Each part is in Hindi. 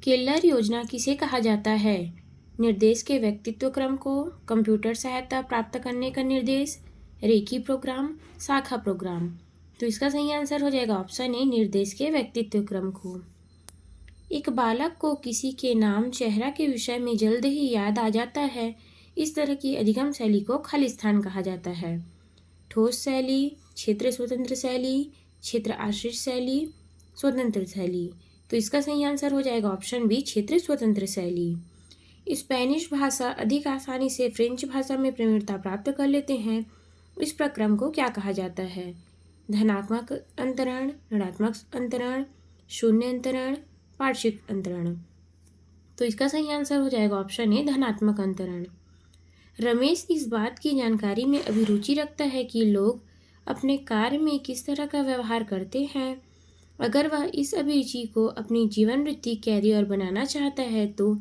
केलर योजना किसे कहा जाता है? निर्देश के व्यक्तित्व क्रम को, कंप्यूटर सहायता प्राप्त करने का निर्देश, रेखी प्रोग्राम, शाखा प्रोग्राम। तो इसका सही आंसर हो जाएगा ऑप्शन ए, निर्देश के व्यक्तित्व क्रम को। एक बालक को किसी के नाम चेहरा के विषय में जल्द ही याद आ जाता है। इस तरह की अधिगम शैली को खालिस्तान कहा जाता है। ठोस शैली, क्षेत्र स्वतंत्र शैली, क्षेत्र आश्रित शैली, स्वतंत्र शैली। तो इसका सही आंसर हो जाएगा ऑप्शन बी, क्षेत्र स्वतंत्र शैली। स्पेनिश भाषा अधिक आसानी से फ्रेंच भाषा में प्रवीणता प्राप्त कर लेते हैं। इस प्रक्रम को क्या कहा जाता है? धनात्मक अंतरण, ऋणात्मक अंतरण, शून्य अंतरण, पार्श्विक अंतरण। तो इसका सही आंसर हो जाएगा ऑप्शन ए, धनात्मक अंतरण। रमेश इस बात की जानकारी में अभिरुचि रखता है कि लोग अपने कार्य में किस तरह का व्यवहार करते हैं। अगर वह इस अभिरुचि को अपनी जीवन वृत्ति कैरियर बनाना चाहता है तो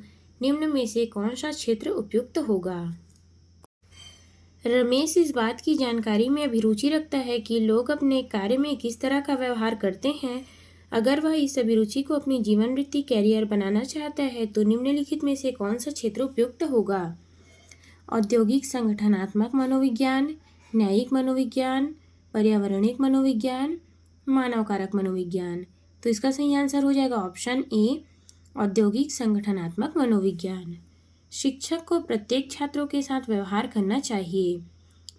निम्न में से कौन सा क्षेत्र उपयुक्त होगा? रमेश इस बात की जानकारी में अभिरुचि रखता है कि लोग अपने कार्य में किस तरह का व्यवहार करते हैं। अगर वह इस अभिरुचि को अपनी जीवन वृत्ति कैरियर बनाना चाहता है तो निम्नलिखित में से कौन सा क्षेत्र उपयुक्त होगा? औद्योगिक संगठनात्मक मनोविज्ञान, न्यायिक मनोविज्ञान, पर्यावरणिक मनोविज्ञान, मानव कारक मनोविज्ञान। तो इसका सही आंसर हो जाएगा ऑप्शन ए, औद्योगिक संगठनात्मक मनोविज्ञान। शिक्षक को प्रत्येक छात्रों के साथ व्यवहार करना चाहिए।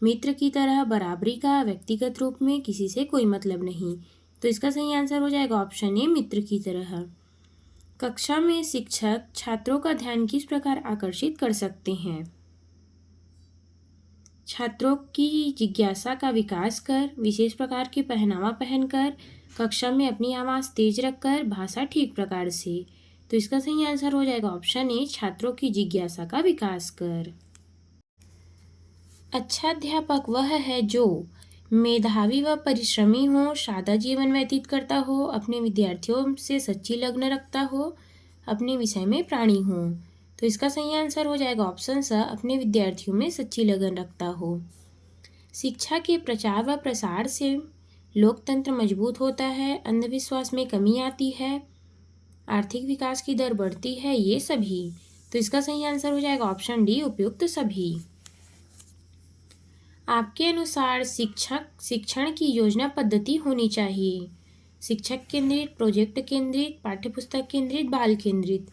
मित्र की तरह बराबरी का, व्यक्तिगत रूप में किसी से कोई मतलब नहीं। तो इसका सही आंसर हो जाएगा ऑप्शन ए, मित्र की तरह। कक्षा में शिक्षक छात्रों का ध्यान किस प्रकार आकर्षित कर सकते हैं? छात्रों की जिज्ञासा का विकास कर, विशेष प्रकार के पहनावा पहनकर, कक्षा में अपनी आवाज़ तेज रखकर, भाषा ठीक प्रकार से। तो इसका सही आंसर हो जाएगा ऑप्शन ए, छात्रों की जिज्ञासा का विकास कर। अच्छा अध्यापक वह है जो मेधावी व परिश्रमी हो, सादा जीवन व्यतीत करता हो, अपने विद्यार्थियों से सच्ची लगन रखता हो, अपने विषय में प्राणी हो। तो इसका सही आंसर हो जाएगा ऑप्शन स, अपने विद्यार्थियों में सच्ची लगन रखता हो। शिक्षा के प्रचार व प्रसार से लोकतंत्र मजबूत होता है, अंधविश्वास में कमी आती है, आर्थिक विकास की दर बढ़ती है, ये सभी। तो इसका सही आंसर हो जाएगा ऑप्शन डी, उपयुक्त सभी। आपके अनुसार शिक्षण की योजना पद्धति होनी चाहिए? शिक्षक केंद्रित, प्रोजेक्ट केंद्रित, पाठ्यपुस्तक केंद्रित, बाल केंद्रित।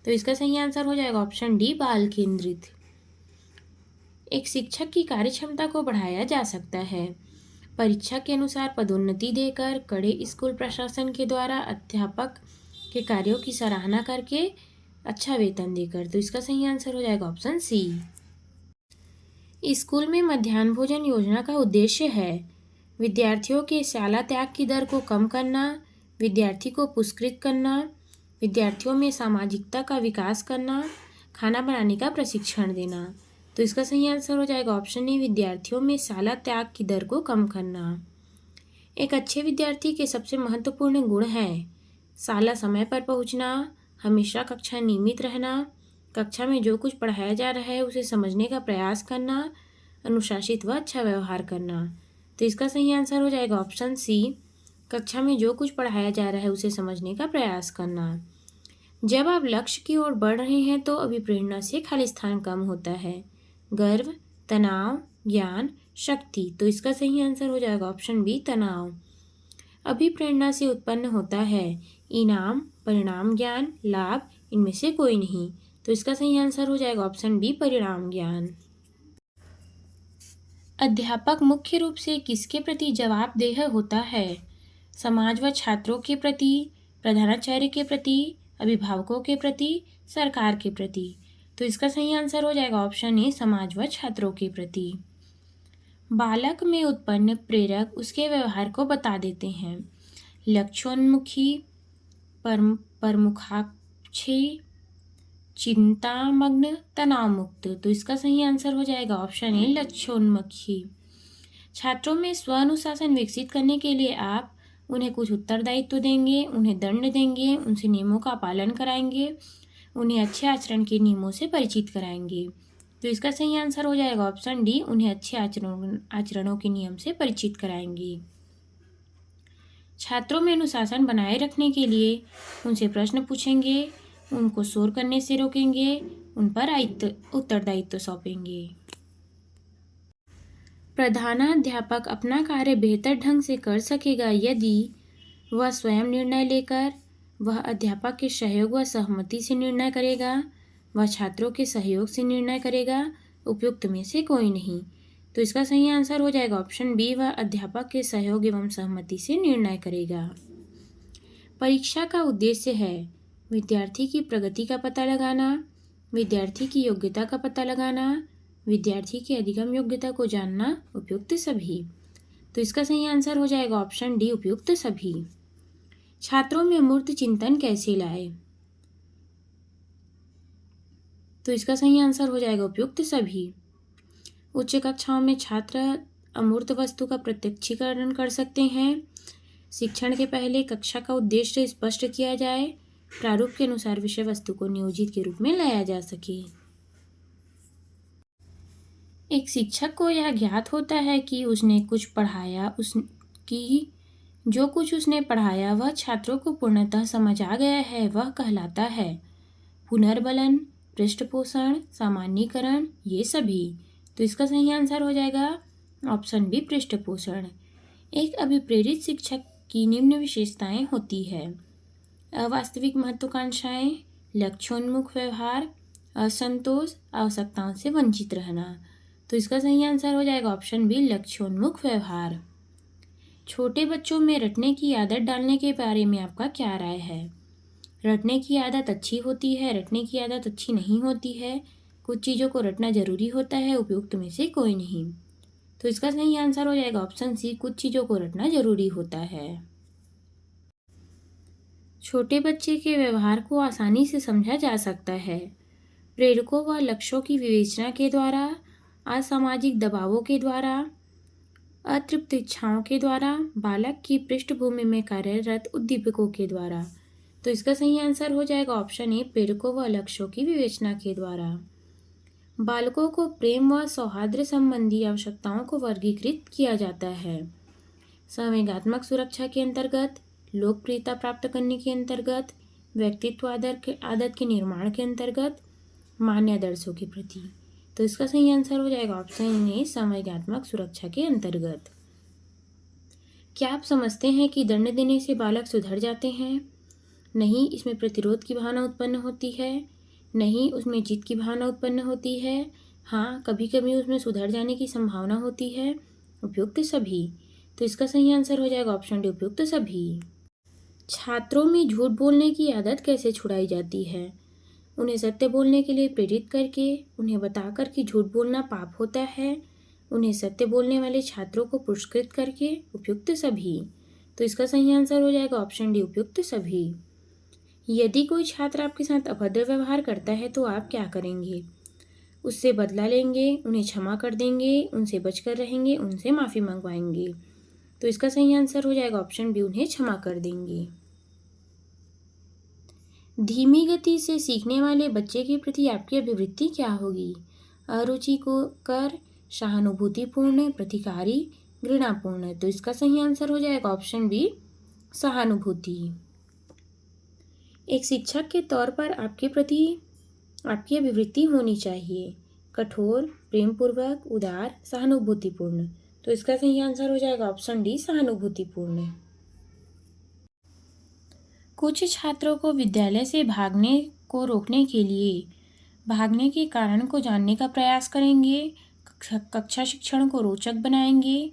तो इसका सही आंसर हो जाएगा ऑप्शन डी, बाल केंद्रित। एक शिक्षक की कार्यक्षमता को बढ़ाया जा सकता है परीक्षा के अनुसार पदोन्नति देकर, कड़े स्कूल प्रशासन के द्वारा, अध्यापक के कार्यों की सराहना करके, अच्छा वेतन देकर। तो इसका सही आंसर हो जाएगा ऑप्शन सी। स्कूल में मध्याह्न भोजन योजना का उद्देश्य है विद्यार्थियों के शाला त्याग की दर को कम करना, विद्यार्थी को पुरस्कृत करना, विद्यार्थियों में सामाजिकता का विकास करना, खाना बनाने का प्रशिक्षण देना। तो इसका सही आंसर हो जाएगा ऑप्शन ए, विद्यार्थियों में शाला त्याग की दर को कम करना। एक अच्छे विद्यार्थी के सबसे महत्वपूर्ण गुण हैं शाला समय पर पहुंचना, हमेशा कक्षा नियमित रहना, कक्षा में जो कुछ पढ़ाया जा रहा है उसे समझने का प्रयास करना, अनुशासित व अच्छा व्यवहार करना। तो इसका सही आंसर हो जाएगा ऑप्शन सी, कक्षा में जो कुछ पढ़ाया जा रहा है उसे समझने का प्रयास करना। जब आप लक्ष्य की ओर बढ़ रहे हैं तो अभिप्रेरणा से खालिस्तान कम होता है। गर्व, तनाव, ज्ञान, शक्ति। तो इसका सही आंसर हो जाएगा ऑप्शन बी, तनाव। अभिप्रेरणा से उत्पन्न होता है इनाम, परिणाम ज्ञान, लाभ, इनमें से कोई नहीं। तो इसका सही आंसर हो जाएगा ऑप्शन बी, परिणाम ज्ञान। अध्यापक मुख्य रूप से किसके प्रति जवाबदेह होता है? समाज व छात्रों के प्रति, प्रधानाचार्य के प्रति, अभिभावकों के प्रति, सरकार के प्रति। तो इसका सही आंसर हो जाएगा ऑप्शन ए, समाज व छात्रों के प्रति। बालक में उत्पन्न प्रेरक उसके व्यवहार को बता देते हैं। लक्ष्योन्मुखी, परमुखाक्षी, चिंतामग्न, तनाव मुक्त। तो इसका सही आंसर हो जाएगा ऑप्शन ए, लक्ष्योन्मुखी। छात्रों में स्व अनुशासन विकसित करने के लिए आप उन्हें कुछ उत्तरदायित्व देंगे, उन्हें दंड देंगे, उनसे नियमों का पालन कराएंगे, उन्हें अच्छे आचरण के नियमों से परिचित कराएंगे। तो इसका सही आंसर हो जाएगा ऑप्शन डी, उन्हें अच्छे आचरणों के नियम से परिचित कराएंगे। छात्रों में अनुशासन बनाए रखने के लिए उनसे प्रश्न पूछेंगे, उनको शोर करने से रोकेंगे, उन पर उत्तरदायित्व सौंपेंगे। प्रधानाध्यापक अपना कार्य बेहतर ढंग से कर सकेगा यदि वह स्वयं निर्णय लेकर, वह अध्यापक के सहयोग व सहमति से निर्णय करेगा, वह छात्रों के सहयोग से निर्णय करेगा, उपयुक्त में से कोई नहीं। तो इसका सही आंसर हो जाएगा ऑप्शन बी, वह अध्यापक के सहयोग एवं सहमति से निर्णय करेगा। परीक्षा का उद्देश्य है विद्यार्थी की प्रगति का पता लगाना, विद्यार्थी की योग्यता का पता लगाना, विद्यार्थी की अधिगम योग्यता को जानना, उपयुक्त सभी। तो इसका सही आंसर हो जाएगा ऑप्शन डी, उपयुक्त सभी। छात्रों में मूर्त चिंतन कैसे लाए? तो इसका सही आंसर हो जाएगा उपयुक्त सभी। उच्च कक्षाओं में छात्र अमूर्त वस्तु का प्रत्यक्षीकरण कर सकते हैं। शिक्षण के पहले कक्षा का उद्देश्य स्पष्ट किया जाए, प्रारूप के अनुसार विषय वस्तु को नियोजित के रूप में लाया जा सके। एक शिक्षक को यह ज्ञात होता है कि उसने कुछ पढ़ाया, जो कुछ उसने पढ़ाया वह छात्रों को पूर्णतः समझ आ गया है, वह कहलाता है पुनर्बलन, पृष्ठपोषण, सामान्यीकरण, ये सभी। तो इसका सही आंसर हो जाएगा ऑप्शन बी, पृष्ठपोषण। एक अभिप्रेरित शिक्षक की निम्न विशेषताएं होती है: अवास्तविक महत्वाकांक्षाएं, लक्ष्योन्मुख व्यवहार, असंतोष, आवश्यकताओं से वंचित रहना। तो इसका सही आंसर हो जाएगा ऑप्शन बी, लक्ष्योन्मुख व्यवहार। छोटे बच्चों में रटने की आदत डालने के बारे में आपका क्या राय है? रटने की आदत अच्छी होती है, रटने की आदत अच्छी नहीं होती है, कुछ चीज़ों को रटना जरूरी होता है, उपयुक्त में से कोई नहीं। तो इसका सही आंसर हो जाएगा ऑप्शन सी, कुछ चीज़ों को रटना जरूरी होता है। छोटे बच्चे के व्यवहार को आसानी से समझा जा सकता है प्रेरकों व लक्ष्यों की विवेचना के द्वारा, असामाजिक दबावों के द्वारा, अतृप्त इच्छाओं के द्वारा, बालक की पृष्ठभूमि में कार्यरत उद्दीपकों के द्वारा। तो इसका सही आंसर हो जाएगा ऑप्शन ए, प्रेरकों व लक्ष्यों की विवेचना के द्वारा। बालकों को प्रेम व सौहार्द संबंधी आवश्यकताओं को वर्गीकृत किया जाता है संवेगात्मक सुरक्षा के अंतर्गत, लोकप्रियता प्राप्त करने के अंतर्गत, व्यक्तित्व आदत के निर्माण के अंतर्गत, मान्य आदर्शों के प्रति। तो इसका सही आंसर हो जाएगा ऑप्शन ए, संवेगात्मक सुरक्षा के अंतर्गत। क्या आप समझते हैं कि दंड देने से बालक सुधर जाते हैं? नहीं, इसमें प्रतिरोध की भावना उत्पन्न होती है। नहीं, उसमें जिद की भावना उत्पन्न होती है। हाँ, कभी कभी उसमें सुधर जाने की संभावना होती है, उपयुक्त सभी। तो इसका सही आंसर हो जाएगा ऑप्शन डी, उपयुक्त सभी। छात्रों में झूठ बोलने की आदत कैसे छुड़ाई जाती है? उन्हें सत्य बोलने के लिए प्रेरित करके, उन्हें बताकर कि झूठ बोलना पाप होता है, उन्हें सत्य बोलने वाले छात्रों को पुरस्कृत करके, उपयुक्त सभी। तो इसका सही आंसर हो जाएगा ऑप्शन डी, उपयुक्त सभी। यदि कोई छात्र आपके साथ अभद्र व्यवहार करता है तो आप क्या करेंगे? उससे बदला लेंगे, उन्हें क्षमा कर देंगे, उनसे बचकर रहेंगे, उनसे माफ़ी मंगवाएंगे। तो इसका सही आंसर हो जाएगा ऑप्शन बी, उन्हें क्षमा कर देंगे। धीमी गति से सीखने वाले बच्चे के प्रति आपकी अभिवृत्ति क्या होगी? अरुचि को कर, सहानुभूतिपूर्ण, प्रतिकारी, घृणापूर्ण। तो इसका सही आंसर हो जाएगा ऑप्शन बी, सहानुभूति। एक शिक्षक के तौर पर आपके प्रति आपकी अभिवृत्ति होनी चाहिए: कठोर, प्रेमपूर्वक, उदार, सहानुभूतिपूर्ण। तो इसका सही आंसर हो जाएगा ऑप्शन डी, सहानुभूतिपूर्ण। कुछ छात्रों को विद्यालय से भागने को रोकने के लिए भागने के कारण को जानने का प्रयास करेंगे, कक्षा शिक्षण को रोचक बनाएंगे,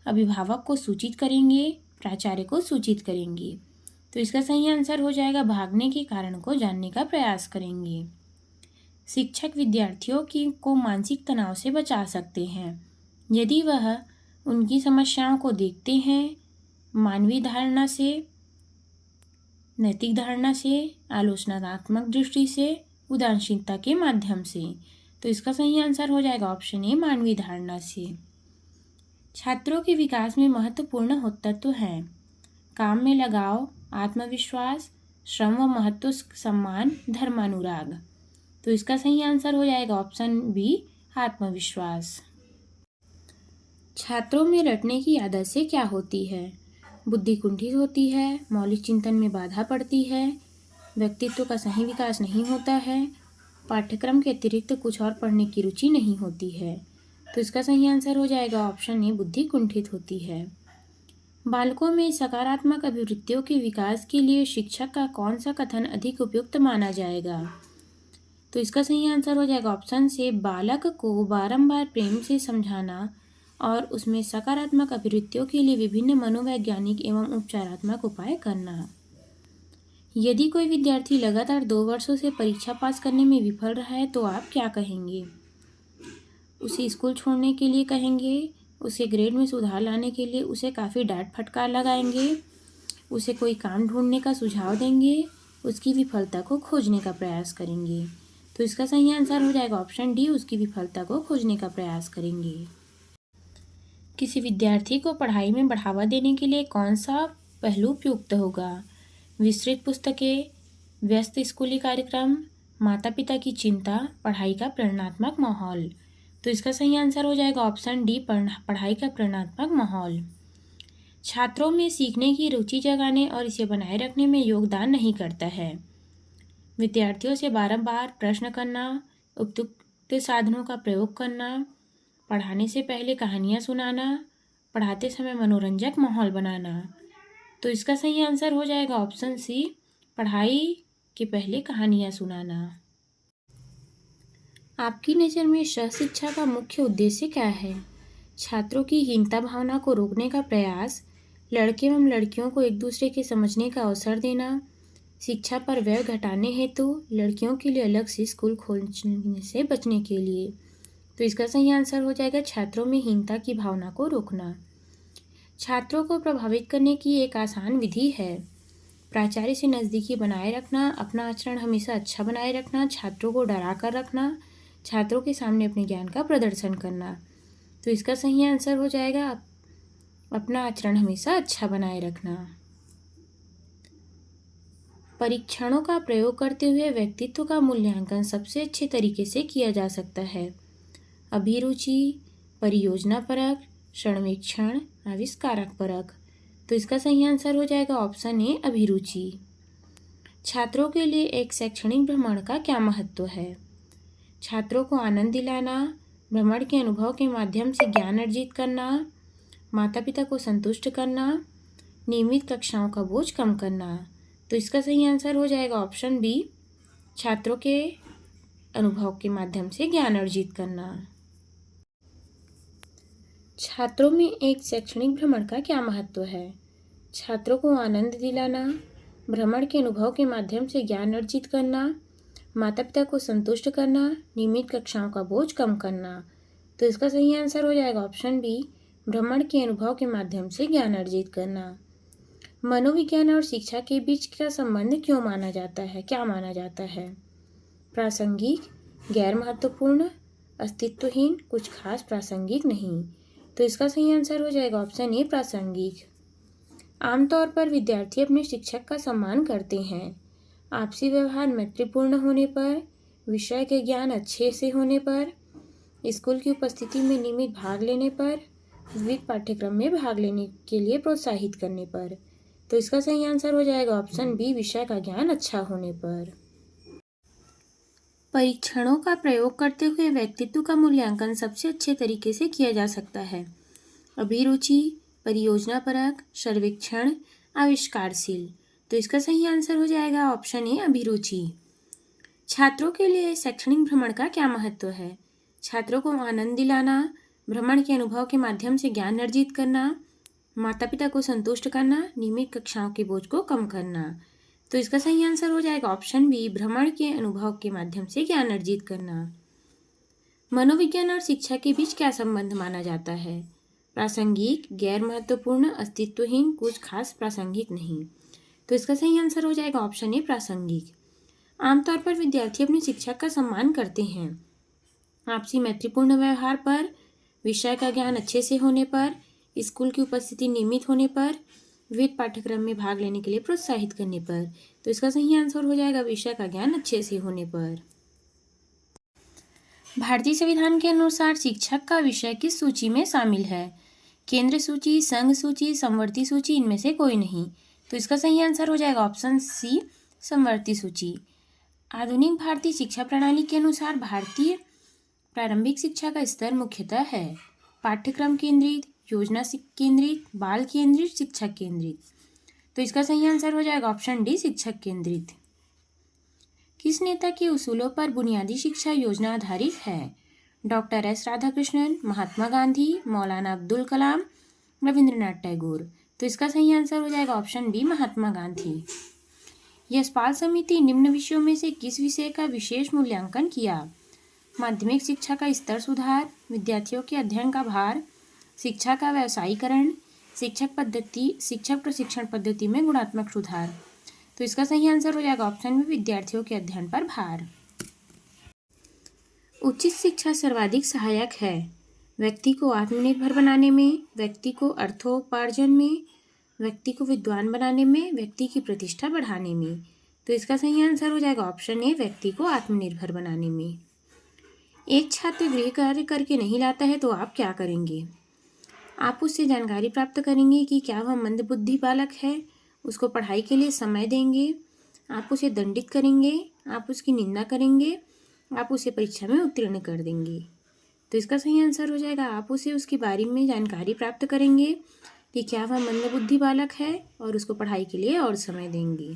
अभिभावक को सूचित करेंगे, प्राचार्य को सूचित करेंगे। तो इसका सही आंसर हो जाएगा भागने के कारण को जानने का प्रयास करेंगे। शिक्षक विद्यार्थियों को मानसिक तनाव से बचा सकते हैं यदि वह उनकी समस्याओं को देखते हैं मानवीय धारणा से, नैतिक धारणा से, आलोचनात्मक दृष्टि से, उदासीनता के माध्यम से। तो इसका सही आंसर हो जाएगा ऑप्शन ए, मानवीय धारणा से। छात्रों के विकास में महत्वपूर्ण तत्व हैं काम में लगाव, आत्मविश्वास, श्रम व महत्व सम्मान, धर्मानुराग। तो इसका सही आंसर हो जाएगा ऑप्शन बी, आत्मविश्वास। छात्रों में रटने की आदत से क्या होती है? बुद्धि कुंठित होती है, मौलिक चिंतन में बाधा पड़ती है, व्यक्तित्व का सही विकास नहीं होता है, पाठ्यक्रम के अतिरिक्त कुछ और पढ़ने की रुचि नहीं होती है। तो इसका सही आंसर हो जाएगा ऑप्शन ए, बुद्धि कुंठित होती है। बालकों में सकारात्मक अभिवृत्तियों के विकास के लिए शिक्षक का कौन सा कथन अधिक उपयुक्त माना जाएगा? तो इसका सही आंसर हो जाएगा ऑप्शन से, बालक को बारंबार प्रेम से समझाना और उसमें सकारात्मक अभिवृत्तियों के लिए विभिन्न मनोवैज्ञानिक एवं उपचारात्मक उपाय करना। यदि कोई विद्यार्थी लगातार 2 वर्षों से परीक्षा पास करने में विफल रहा है तो आप क्या कहेंगे? उसे स्कूल छोड़ने के लिए कहेंगे, उसे ग्रेड में सुधार लाने के लिए उसे काफ़ी डांट फटकार लगाएंगे, उसे कोई काम ढूंढने का सुझाव देंगे, उसकी विफलता को खोजने का प्रयास करेंगे। तो इसका सही आंसर हो जाएगा ऑप्शन डी, उसकी विफलता को खोजने का प्रयास करेंगे। किसी विद्यार्थी को पढ़ाई में बढ़ावा देने के लिए कौन सा पहलू उपयुक्त होगा? विस्तृत पुस्तकें, व्यस्त स्कूली कार्यक्रम, माता पिता की चिंता, पढ़ाई का प्रेरणात्मक माहौल। तो इसका सही आंसर हो जाएगा ऑप्शन डी, पढ़ाई का प्रेरणात्मक माहौल। छात्रों में सीखने की रुचि जगाने और इसे बनाए रखने में योगदान नहीं करता है। विद्यार्थियों से बारंबार प्रश्न करना, उपयुक्त साधनों का प्रयोग करना, पढ़ाने से पहले कहानियाँ सुनाना, पढ़ाते समय मनोरंजक माहौल बनाना। तो इसका सही आंसर हो जाएगा ऑप्शन सी, पढ़ाई के पहले कहानियाँ सुनाना। आपकी नज़र में सहशिक्षा का मुख्य उद्देश्य क्या है? छात्रों की हीनता भावना को रोकने का प्रयास, लड़के एवं लड़कियों को एक दूसरे के समझने का अवसर देना, शिक्षा पर व्यय घटाने हेतु लड़कियों के लिए अलग से स्कूल खोलने से बचने के लिए। तो इसका सही आंसर हो जाएगा छात्रों में हीनता की भावना को रोकना। छात्रों को प्रभावित करने की एक आसान विधि है प्राचार्य से नज़दीकी बनाए रखना, अपना आचरण हमेशा अच्छा बनाए रखना, छात्रों को डरा कर रखना, छात्रों के सामने अपने ज्ञान का प्रदर्शन करना। तो इसका सही आंसर हो जाएगा अपना आचरण हमेशा अच्छा बनाए रखना। परीक्षणों का प्रयोग करते हुए व्यक्तित्व का मूल्यांकन सबसे अच्छे तरीके से किया जा सकता है। अभिरुचि, परियोजना परक, सर्वेक्षण, आविष्कारक परक। तो इसका सही आंसर हो जाएगा ऑप्शन ए, अभिरुचि। छात्रों के लिए एक शैक्षणिक भ्रमण का क्या महत्व है? छात्रों को आनंद दिलाना, भ्रमण के अनुभव के माध्यम से ज्ञान अर्जित करना, माता पिता को संतुष्ट करना, नियमित कक्षाओं का बोझ कम करना। तो इसका सही आंसर हो जाएगा ऑप्शन बी, छात्रों के अनुभव के माध्यम से ज्ञान अर्जित करना। छात्रों में एक शैक्षणिक भ्रमण का क्या महत्व है? छात्रों को आनंद दिलाना, भ्रमण के अनुभव के माध्यम से ज्ञान अर्जित करना, माता पिता को संतुष्ट करना, नियमित कक्षाओं का बोझ कम करना। तो इसका सही आंसर हो जाएगा ऑप्शन बी, भ्रमण के अनुभव के माध्यम से ज्ञान अर्जित करना। मनोविज्ञान और शिक्षा के बीच का संबंध क्यों माना जाता है, क्या माना जाता है? प्रासंगिक, गैर महत्वपूर्ण, अस्तित्वहीन, कुछ खास, प्रासंगिक नहीं। तो इसका सही आंसर हो जाएगा ऑप्शन ए, प्रासंगिक। आमतौर पर विद्यार्थी अपने शिक्षक का सम्मान करते हैं। आपसी व्यवहार मैत्रीपूर्ण होने पर, विषय के ज्ञान अच्छे से होने पर, स्कूल की उपस्थिति में नियमित भाग लेने पर, विविध पाठ्यक्रम में भाग लेने के लिए प्रोत्साहित करने पर। तो इसका सही आंसर हो जाएगा ऑप्शन बी, विषय का ज्ञान अच्छा होने पर। परीक्षणों का प्रयोग करते हुए व्यक्तित्व का मूल्यांकन सबसे अच्छे तरीके से किया जा सकता है। अभिरुचि, परियोजना परक, सर्वेक्षण, आविष्कारशील। तो इसका सही आंसर हो जाएगा ऑप्शन ए, अभिरुचि। छात्रों के लिए शैक्षणिक भ्रमण का क्या महत्व है? छात्रों को आनंद दिलाना, भ्रमण के अनुभव के माध्यम से ज्ञान अर्जित करना, माता पिता को संतुष्ट करना, नियमित कक्षाओं के बोझ को कम करना। तो इसका सही आंसर हो जाएगा ऑप्शन बी, भ्रमण के अनुभव के माध्यम से ज्ञान अर्जित करना। मनोविज्ञान और शिक्षा के बीच क्या संबंध माना जाता है? प्रासंगिक, गैर महत्वपूर्ण, अस्तित्वहीन, कुछ खास, प्रासंगिक नहीं। तो इसका सही आंसर हो जाएगा ऑप्शन ए, प्रासंगिक। आमतौर पर विद्यार्थी अपने शिक्षक का सम्मान करते हैं। आपसी मैत्रीपूर्ण व्यवहार पर, विषय का ज्ञान अच्छे से होने पर, स्कूल की उपस्थिति नियमित होने पर, विविध पाठ्यक्रम में भाग लेने के लिए प्रोत्साहित करने पर। तो इसका सही आंसर हो जाएगा विषय का ज्ञान अच्छे से होने पर। भारतीय संविधान के अनुसार शिक्षक का विषय किस सूची में शामिल है? केंद्र सूची, संघ सूची, समवर्ती सूची, इनमें से कोई नहीं। तो इसका सही आंसर हो जाएगा ऑप्शन सी, समवर्ती सूची। आधुनिक भारतीय शिक्षा प्रणाली के अनुसार भारतीय प्रारंभिक शिक्षा का स्तर मुख्यतः है पाठ्यक्रम केंद्रित, योजना केंद्रित, बाल केंद्रित, शिक्षक केंद्रित। तो इसका सही आंसर हो जाएगा ऑप्शन डी, शिक्षक केंद्रित। किस नेता के उसूलों पर बुनियादी शिक्षा योजना आधारित है? डॉक्टर एस राधाकृष्णन, महात्मा गांधी, मौलाना अब्दुल कलाम, रविंद्रनाथ टैगोर। तो इसका सही आंसर हो जाएगा ऑप्शन डी, महात्मा गांधी। यशपाल समिति निम्न विषयों में से किस विषय का विशेष मूल्यांकन किया? माध्यमिक शिक्षा का स्तर सुधार, विद्यार्थियों के अध्ययन का भार, शिक्षा का व्यवसायीकरण, शिक्षक प्रशिक्षण पद्धति में गुणात्मक सुधार। तो इसका सही आंसर हो जाएगा ऑप्शन बी, विद्यार्थियों के अध्ययन पर भार। उचित शिक्षा सर्वाधिक सहायक है व्यक्ति को आत्मनिर्भर बनाने में, व्यक्ति को अर्थोपार्जन में, व्यक्ति को विद्वान बनाने में, व्यक्ति की प्रतिष्ठा बढ़ाने में। तो इसका सही आंसर हो जाएगा ऑप्शन ए, व्यक्ति को आत्मनिर्भर बनाने में। एक छात्र गृह कार्य करके नहीं लाता है तो आप क्या करेंगे? आप उससे जानकारी प्राप्त करेंगे कि क्या वह मंदबुद्धि बालक है, उसको पढ़ाई के लिए समय देंगे, आप उसे दंडित करेंगे, आप उसकी निंदा करेंगे, आप उसे परीक्षा में उत्तीर्ण कर देंगे। तो इसका सही आंसर हो जाएगा आप उसे उसके बारे में जानकारी प्राप्त करेंगे कि क्या वह मंदबुद्धि बालक है और उसको पढ़ाई के लिए और समय देंगे।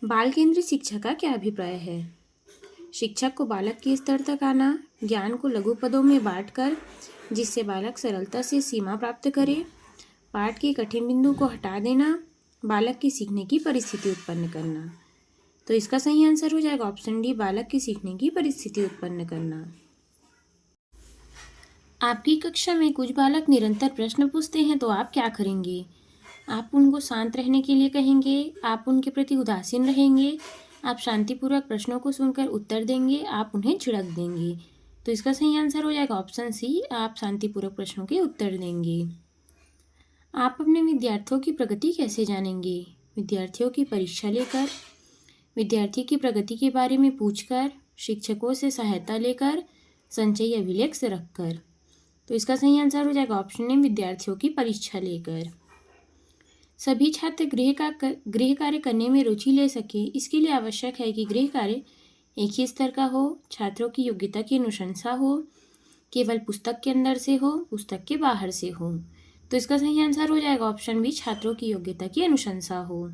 बाल केंद्रित शिक्षा का क्या अभिप्राय है? शिक्षक को बालक के स्तर तक आना, ज्ञान को लघु पदों में बांटकर जिससे बालक सरलता से सीमा प्राप्त करे, पाठ के कठिन बिंदु को हटा देना, बालक की सीखने की परिस्थिति उत्पन्न करना। तो इसका सही आंसर हो जाएगा ऑप्शन डी, बालक की सीखने की परिस्थिति उत्पन्न करना। आपकी कक्षा में कुछ बालक निरंतर प्रश्न पूछते हैं तो आप क्या करेंगे? आप उनको शांत रहने के लिए कहेंगे, आप उनके प्रति उदासीन रहेंगे, आप शांतिपूर्वक प्रश्नों को सुनकर उत्तर देंगे, आप उन्हें झिड़क देंगे। तो इसका सही आंसर हो जाएगा ऑप्शन सी, आप शांतिपूर्वक प्रश्नों के उत्तर देंगे। आप अपने विद्यार्थियों की प्रगति कैसे जानेंगे? विद्यार्थियों की परीक्षा लेकर, विद्यार्थी की प्रगति के बारे में पूछकर, शिक्षकों से सहायता लेकर, संचयी अभिलेख से रखकर। तो इसका सही आंसर हो जाएगा ऑप्शन ए, विद्यार्थियों की परीक्षा लेकर। सभी छात्र गृह कार्य करने में रुचि ले सके, इसके लिए आवश्यक है कि गृह कार्य एक ही स्तर का हो, छात्रों की योग्यता की अनुशंसा हो, केवल पुस्तक के अंदर से हो, पुस्तक के बाहर से हो। तो इसका सही आंसर हो जाएगा ऑप्शन बी, छात्रों की योग्यता की अनुशंसा हो।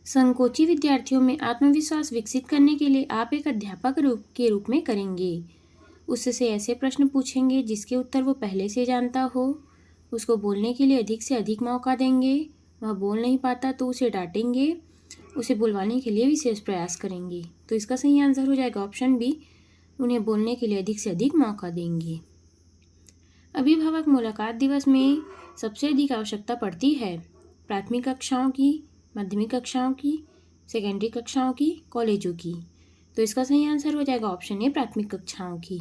संकोची विद्यार्थियों में आत्मविश्वास विकसित करने के लिए आप एक अध्यापक के रूप में करेंगे। उससे ऐसे प्रश्न पूछेंगे जिसके उत्तर वो पहले से जानता हो, उसको बोलने के लिए अधिक से अधिक मौका देंगे, वह बोल नहीं पाता तो उसे डांटेंगे, उसे बुलवाने के लिए विशेष प्रयास करेंगे। तो इसका सही आंसर हो जाएगा ऑप्शन बी, उन्हें बोलने के लिए अधिक से अधिक मौका देंगे। अभिभावक मुलाकात दिवस में सबसे अधिक आवश्यकता पड़ती है प्राथमिक कक्षाओं की, माध्यमिक कक्षाओं की, सेकेंडरी कक्षाओं की, कॉलेजों की। तो इसका सही आंसर हो जाएगा ऑप्शन ए, प्राथमिक कक्षाओं की।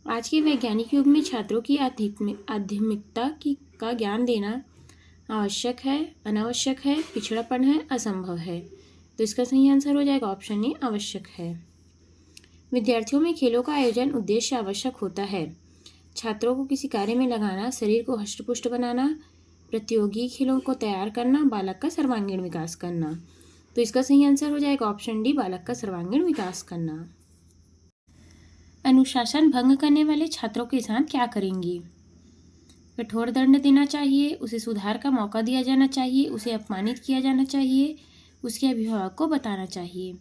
आज के वैज्ञानिक युग में छात्रों की आध्यात्मिकता का ज्ञान देना आवश्यक है, अनावश्यक है, पिछड़ापन है, असंभव है। तो इसका सही आंसर हो जाएगा ऑप्शन ए, आवश्यक है। विद्यार्थियों में खेलों का आयोजन उद्देश्य आवश्यक होता है। छात्रों को किसी कार्य में लगाना, शरीर को हष्टपुष्ट बनाना, प्रतियोगी खेलों को तैयार करना, बालक का सर्वांगीण विकास करना। तो इसका सही आंसर हो जाएगा ऑप्शन डी, बालक का सर्वांगीण विकास करना। अनुशासन भंग करने वाले छात्रों के साथ क्या करेंगे? कठोर दंड देना चाहिए, उसे सुधार का मौका दिया जाना चाहिए, उसे अपमानित किया जाना चाहिए, उसके अभिभावक को बताना चाहिए।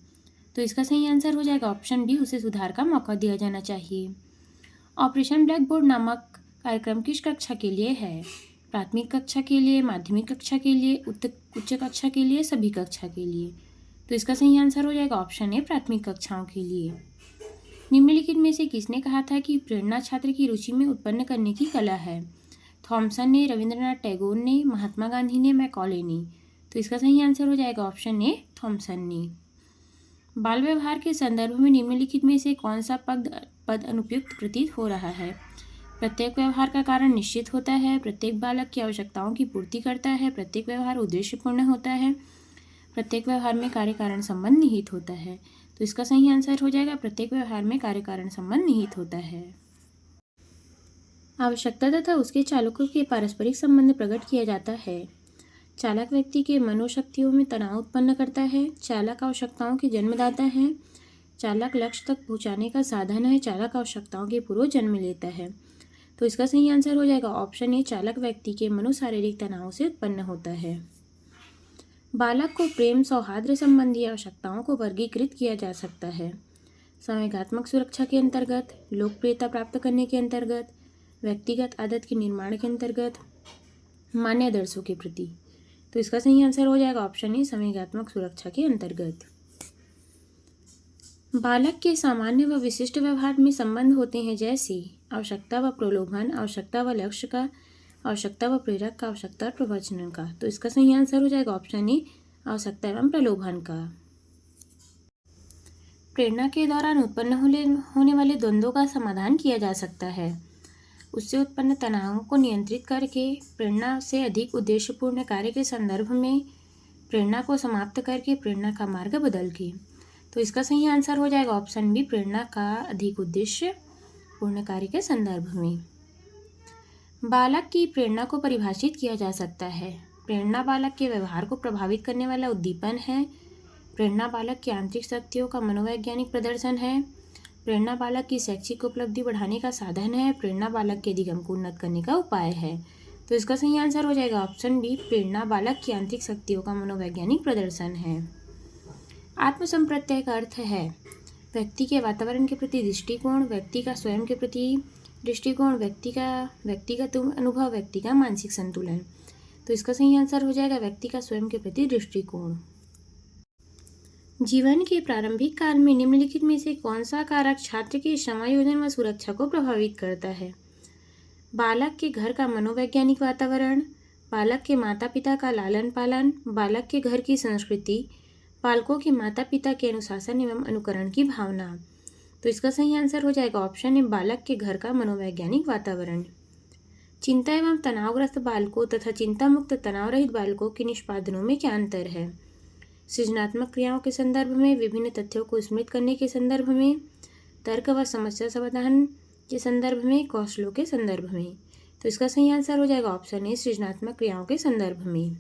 तो इसका सही आंसर हो जाएगा ऑप्शन डी, उसे सुधार का मौका दिया जाना चाहिए। ऑपरेशन ब्लैक बोर्ड नामक कार्यक्रम किस कक्षा के लिए है? प्राथमिक कक्षा के लिए, माध्यमिक कक्षा के लिए, उच्च कक्षा के लिए, सभी कक्षा के लिए। तो इसका सही आंसर हो जाएगा ऑप्शन ए, प्राथमिक कक्षाओं के लिए। निम्नलिखित में से किसने कहा था कि प्रेरणा छात्र की रुचि में उत्पन्न करने की कला है? थॉमसन ने, रविंद्रनाथ टैगोर ने, महात्मा गांधी ने, मैकॉले ने। तो इसका सही आंसर हो जाएगा ऑप्शन ए, थॉमसन ने। बाल व्यवहार के संदर्भ में निम्नलिखित में से कौन सा पद अनुपयुक्त प्रतीत हो रहा है? प्रत्येक व्यवहार का कारण निश्चित होता है, प्रत्येक बालक की आवश्यकताओं की पूर्ति करता है, प्रत्येक व्यवहार उद्देश्यपूर्ण होता है, प्रत्येक व्यवहार में कार्य कारण संबंध निहित होता है। तो इसका सही आंसर हो जाएगा प्रत्येक व्यवहार में कार्य कारण संबंध निहित होता है। आवश्यकता तथा उसके चालकों के पारस्परिक संबंध प्रकट किया जाता है। चालक व्यक्ति के मनोशक्तियों में तनाव उत्पन्न करता है। चालक आवश्यकताओं के जन्मदाता है। चालक लक्ष्य तक पहुंचाने का साधन है। चालक आवश्यकताओं के पूर्व जन्म लेता है। तो इसका सही आंसर हो जाएगा ऑप्शन ए, चालक व्यक्ति के मनोशारीरिक तनाव से उत्पन्न होता है। बालक को प्रेम सौहार्द संबंधी आवश्यकताओं को वर्गीकृत किया जा सकता है। संवेगात्मक सुरक्षा के अंतर्गत, लोकप्रियता प्राप्त करने के अंतर्गत, व्यक्तिगत आदत के निर्माण के अंतर्गत, मान्य आदर्शों के प्रति। तो इसका सही आंसर हो जाएगा ऑप्शन ए, संवेगात्मक सुरक्षा के अंतर्गत। बालक के सामान्य व विशिष्ट व्यवहार में संबंध होते हैं जैसे आवश्यकता व प्रलोभन, आवश्यकता व लक्ष्य का, आवश्यकता व प्रेरक का, आवश्यकता और प्रवचन का। तो इसका सही आंसर हो जाएगा ऑप्शन ए, आवश्यकता एवं प्रलोभन का। प्रेरणा के दौरान उत्पन्न होने वाले द्वंद्वों का समाधान किया जा सकता है। उससे उत्पन्न तनावों को नियंत्रित करके, प्रेरणा से अधिक उद्देश्यपूर्ण कार्य के संदर्भ में, प्रेरणा को समाप्त करके, प्रेरणा का मार्ग बदल के। तो इसका सही आंसर हो जाएगा ऑप्शन बी, प्रेरणा का अधिक उद्देश्य पूर्ण कार्य के संदर्भ में। बालक की प्रेरणा को परिभाषित किया जा सकता है। प्रेरणा बालक के व्यवहार को प्रभावित करने वाला उद्दीपन है। प्रेरणा बालक की आंतरिक शक्तियों का मनोवैज्ञानिक प्रदर्शन है। प्रेरणा बालक की शैक्षिक उपलब्धि बढ़ाने का साधन है। प्रेरणा बालक के अधिगम को उन्नत करने का उपाय है। तो इसका सही आंसर हो जाएगा ऑप्शन बी, प्रेरणा बालक की आंतरिक शक्तियों का मनोवैज्ञानिक प्रदर्शन है। आत्मसंप्रत्यय का अर्थ है व्यक्ति के वातावरण के प्रति दृष्टिकोण, व्यक्ति का स्वयं के प्रति दृष्टिकोण, व्यक्ति का व्यक्तिगत अनुभव, व्यक्ति का मानसिक संतुलन। तो इसका सही आंसर हो जाएगा व्यक्ति का स्वयं के प्रति दृष्टिकोण। जीवन के प्रारंभिक काल में निम्नलिखित में से कौन सा कारक छात्र के समायोजन व सुरक्षा को प्रभावित करता है? बालक के घर का मनोवैज्ञानिक वातावरण, बालक के माता पिता का लालन पालन, बालक के घर की संस्कृति, बालकों के माता पिता के अनुशासन एवं अनुकरण की भावना। तो इसका सही आंसर हो जाएगा ऑप्शन ए, बालक के घर का मनोवैज्ञानिक वातावरण। चिंता एवं तनावग्रस्त बालकों तथा चिंता मुक्त तनाव रहित बालकों के निष्पादनों में क्या अंतर है? सृजनात्मक क्रियाओं के संदर्भ में, विभिन्न तथ्यों को स्मृत करने के संदर्भ में, तर्क व समस्या समाधान के संदर्भ में, कौशलों के संदर्भ में। तो इसका सही आंसर हो जाएगा ऑप्शन ए, सृजनात्मक क्रियाओं के संदर्भ में।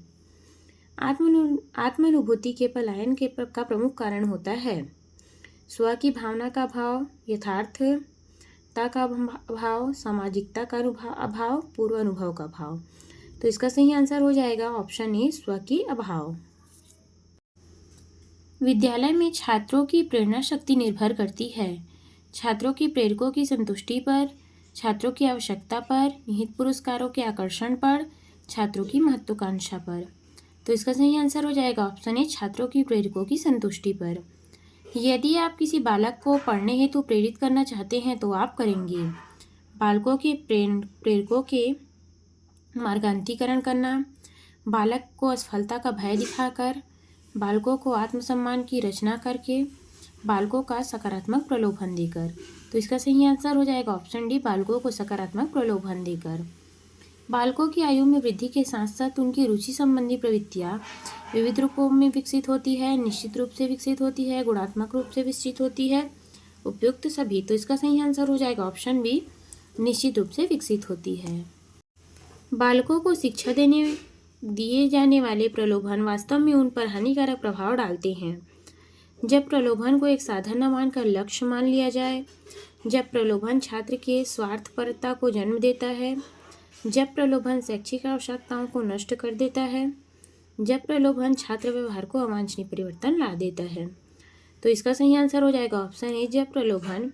आत्मानुभूति के पलायन का प्रमुख कारण होता है स्व की भावना का अभाव, यथार्थता का अभाव, सामाजिकता का अभाव, पूर्व अनुभव का अभाव। तो इसका सही आंसर हो जाएगा ऑप्शन ए, स्व की अभाव। विद्यालय में छात्रों की प्रेरणा शक्ति निर्भर करती है छात्रों की प्रेरकों की संतुष्टि पर, छात्रों की आवश्यकता पर, निहित पुरस्कारों के आकर्षण पर, छात्रों की महत्वाकांक्षा पर। तो इसका सही आंसर हो जाएगा ऑप्शन ए, छात्रों की प्रेरकों की संतुष्टि पर। यदि आप किसी बालक को पढ़ने हेतु प्रेरित करना चाहते हैं तो आप करेंगे बालकों के प्रेरकों के मार्गांतरीकरण करना, बालक को असफलता का भय दिखाकर, बालकों को आत्मसम्मान की रचना करके, बालकों का सकारात्मक प्रलोभन देकर। तो इसका सही आंसर हो जाएगा ऑप्शन डी, बालकों को सकारात्मक प्रलोभन देकर। बालकों की आयु में वृद्धि के साथ साथ उनकी रुचि संबंधी प्रवृत्तियाँ विविध रूपों में विकसित होती है, निश्चित रूप से विकसित होती है, गुणात्मक रूप से विकसित होती है, उपयुक्त सभी। तो इसका सही आंसर हो जाएगा ऑप्शन बी, निश्चित रूप से विकसित होती है। बालकों को शिक्षा दिए जाने वाले प्रलोभन वास्तव में उन पर हानिकारक प्रभाव डालते हैं। जब प्रलोभन को एक साधन न मानकर लक्ष्य मान लिया जाए, जब प्रलोभन छात्र के स्वार्थपरता को जन्म देता है, जब प्रलोभन शैक्षिक आवश्यकताओं को नष्ट कर देता है, जब प्रलोभन छात्र व्यवहार को अवांछनीय परिवर्तन ला देता है। तो इसका सही आंसर हो जाएगा ऑप्शन ए, जब प्रलोभन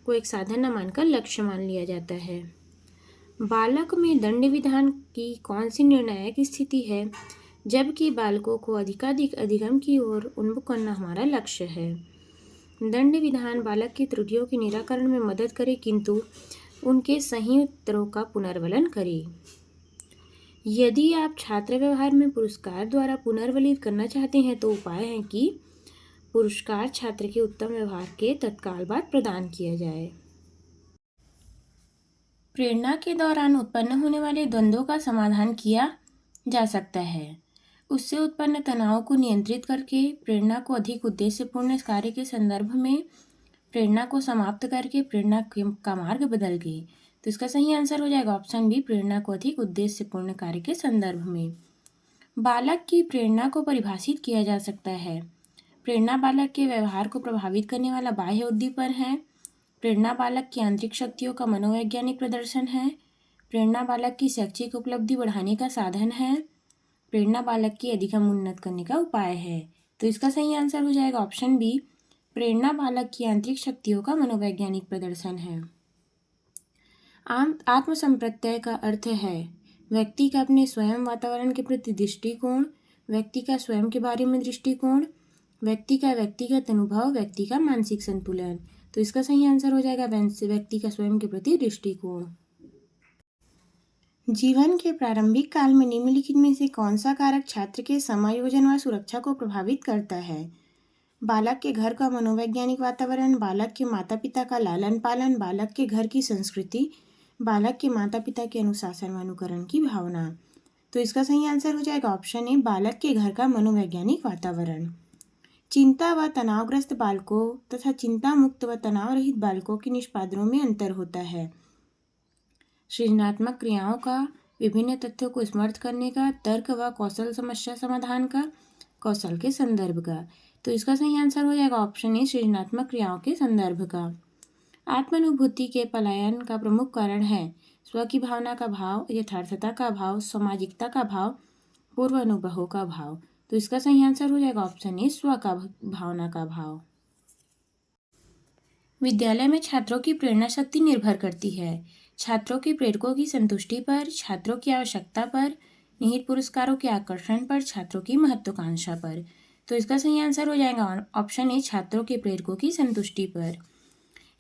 को एक साधन न मानकर लक्ष्य मान लिया जाता है। बालक में दंड विधान की कौन सी निर्णायक स्थिति है, जबकि बालकों को अधिकाधिक अधिगम की ओर उन्मुख करना हमारा लक्ष्य है? दंड विधान बालक की त्रुटियों के निराकरण में मदद करे, किंतु उनके सही उत्तरों का पुनर्वलन करे। यदि आप छात्र व्यवहार में पुरस्कार द्वारा पुनर्वलित करना चाहते हैं तो उपाय है कि पुरस्कार छात्र के उत्तम व्यवहार के तत्काल बाद प्रदान किया जाए। प्रेरणा के दौरान उत्पन्न होने वाले द्वंद्वों का समाधान किया जा सकता है। उससे उत्पन्न तनाव को नियंत्रित करके, प्रेरणा को अधिक उद्देश्यपूर्ण कार्य के संदर्भ में, प्रेरणा को समाप्त करके, प्रेरणा का मार्ग बदल के। तो इसका सही आंसर हो जाएगा ऑप्शन बी, प्रेरणा को अधिक उद्देश्यपूर्ण कार्य के संदर्भ में। बालक की प्रेरणा को परिभाषित किया जा सकता है। प्रेरणा बालक के व्यवहार को प्रभावित करने वाला बाह्य उद्दीपन है। प्रेरणा बालक की आंतरिक शक्तियों का मनोवैज्ञानिक प्रदर्शन है। प्रेरणा बालक की शैक्षिक उपलब्धि बढ़ाने का साधन है। प्रेरणा बालक की अधिगम उन्नत करने का उपाय है। तो इसका सही आंसर हो जाएगा ऑप्शन बी, प्रेरणा बालक की आंतरिक शक्तियों का मनोवैज्ञानिक प्रदर्शन है। आत्मसंप्रत्यय का अर्थ है व्यक्ति का अपने स्वयं वातावरण के प्रति दृष्टिकोण, व्यक्ति का स्वयं के बारे में दृष्टिकोण, व्यक्ति का व्यक्तिगत अनुभव, व्यक्ति का मानसिक संतुलन। तो इसका सही आंसर हो जाएगा व्यक्ति का स्वयं के प्रति दृष्टिकोण। जीवन के प्रारंभिक काल में निम्नलिखित में से कौन सा कारक छात्र के समायोजन व सुरक्षा को प्रभावित करता है? बालक के घर का मनोवैज्ञानिक वातावरण, बालक के माता पिता का लालन पालन, बालक के घर की संस्कृति, बालक के माता पिता के अनुशासन व अनुकरण की भावना। तो इसका सही आंसर हो जाएगा ऑप्शन ए, बालक के घर का मनोवैज्ञानिक वातावरण। चिंता व तनावग्रस्त बालकों तथा चिंता मुक्त व तनाव रहित बालकों के निष्पादनों में अंतर होता है। सृजनात्मक क्रियाओं का, विभिन्न तथ्यों को स्मृत करने का, तर्क व कौशल समस्या समाधान का, कौशल के संदर्भ का। तो इसका सही आंसर हो जाएगा ऑप्शन ए, सृजनात्मक क्रियाओं के संदर्भ का। आत्मानुभूति के पलायन का प्रमुख कारण है स्व की भावना का भाव, यथार्थता का भाव, सामाजिकता का भाव, पूर्व अनुभवों का भाव। तो इसका सही आंसर हो जाएगा ऑप्शन ए, स्व का भावना का भाव। विद्यालय में छात्रों की प्रेरणा शक्ति निर्भर करती है छात्रों के प्रेरकों की संतुष्टि पर, छात्रों की आवश्यकता पर, निहित पुरस्कारों के आकर्षण पर, छात्रों की महत्वाकांक्षा पर। तो इसका सही आंसर हो जाएगा ऑप्शन ए, छात्रों के प्रेरकों की संतुष्टि पर।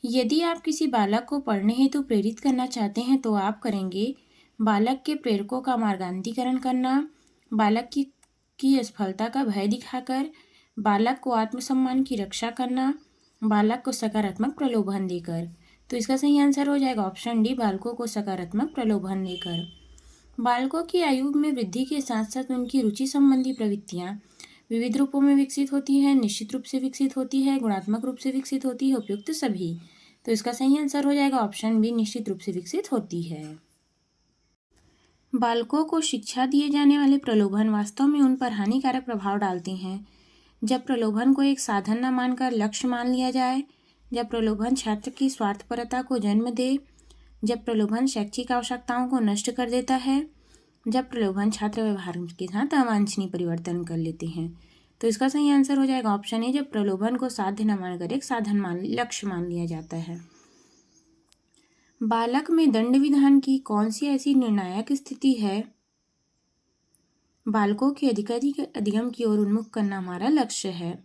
यदि आप किसी बालक को पढ़ने हेतु प्रेरित करना चाहते हैं तो आप करेंगे बालक के प्रेरकों का मार्गांतीकरण करना, बालक की असफलता का भय दिखाकर, बालक को आत्मसम्मान की रक्षा करना, बालक को सकारात्मक प्रलोभन देकर। तो इसका सही आंसर हो जाएगा ऑप्शन डी, बालकों को सकारात्मक प्रलोभन देकर। बालकों की आयु में वृद्धि के साथ साथ उनकी रुचि संबंधी प्रवृत्तियाँ विविध रूपों में विकसित होती है, निश्चित रूप से विकसित होती है, गुणात्मक रूप से विकसित होती है, उपयुक्त सभी। तो इसका सही आंसर हो जाएगा ऑप्शन बी, निश्चित रूप से विकसित होती है। बालकों को शिक्षा दिए जाने वाले प्रलोभन वास्तव में उन पर हानिकारक प्रभाव डालते हैं जब प्रलोभन को एक साधन न मानकर लक्ष्य मान लिया जाए, जब प्रलोभन छात्र की स्वार्थपरता को जन्म दे, जब प्रलोभन शैक्षिक आवश्यकताओं को नष्ट कर देता है, जब प्रलोभन छात्र व्यवहार के साथ अवांछनीय परिवर्तन कर लेते हैं। तो इसका सही आंसर हो जाएगा ऑप्शन ए, जब प्रलोभन को साध्य न मानकर एक साधन लक्ष्य मान लिया जाता है। बालक में दंड विधान की कौन सी ऐसी निर्णायक स्थिति है? बालकों के अधिकाधिक अधिगम की ओर उन्मुख करना हमारा लक्ष्य है।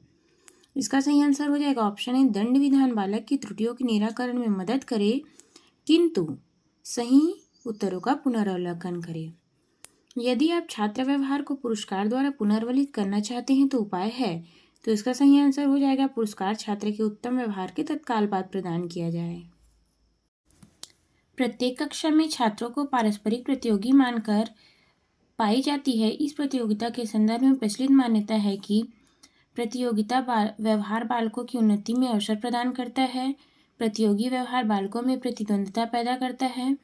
इसका सही आंसर हो जाएगा ऑप्शन ए, दंड विधान बालक की त्रुटियों के निराकरण में मदद करे किंतु सही उत्तरों का पुनरावलोकन करे। यदि आप छात्र व्यवहार को पुरस्कार द्वारा पुनर्वलित करना चाहते हैं तो उपाय है। तो इसका सही आंसर हो जाएगा पुरस्कार छात्र के उत्तम व्यवहार के तत्काल बाद प्रदान किया जाए। प्रत्येक कक्षा में छात्रों को पारस्परिक प्रतियोगी मानकर पाई जाती है। इस प्रतियोगिता के संदर्भ में प्रचलित मान्यता है कि प्रतियोगिता व्यवहार बालकों की उन्नति में अवसर प्रदान करता है। प्रतियोगी व्यवहार बालकों में प्रतिद्वंद्विता पैदा करता है।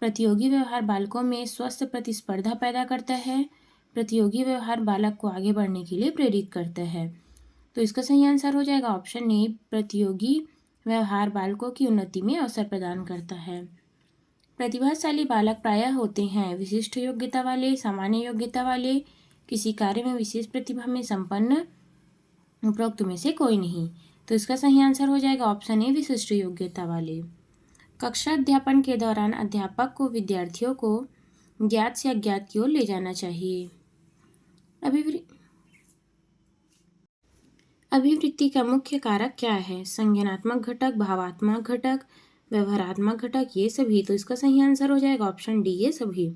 प्रतियोगी व्यवहार बालकों में स्वस्थ प्रतिस्पर्धा पैदा करता है। प्रतियोगी व्यवहार बालक को आगे बढ़ने के लिए प्रेरित करता है। तो इसका सही आंसर हो जाएगा ऑप्शन ए, प्रतियोगी व्यवहार बालकों की उन्नति में अवसर प्रदान करता है। प्रतिभाशाली बालक प्रायः होते हैं विशिष्ट योग्यता वाले, सामान्य योग्यता वाले, किसी कार्य में विशेष प्रतिभा में संपन्न, उपरोक्त में से कोई नहीं। तो इसका सही आंसर हो जाएगा ऑप्शन ए, विशिष्ट योग्यता वाले। कक्षा अध्यापन के दौरान अध्यापक को विद्यार्थियों को ज्ञात से अज्ञात की ओर ले जाना चाहिए। अभिवृत्ति का मुख्य कारक क्या है? संज्ञानात्मक घटक, भावात्मक घटक, व्यवहारात्मक घटक, ये सभी। तो इसका सही आंसर हो जाएगा ऑप्शन डी, ये सभी।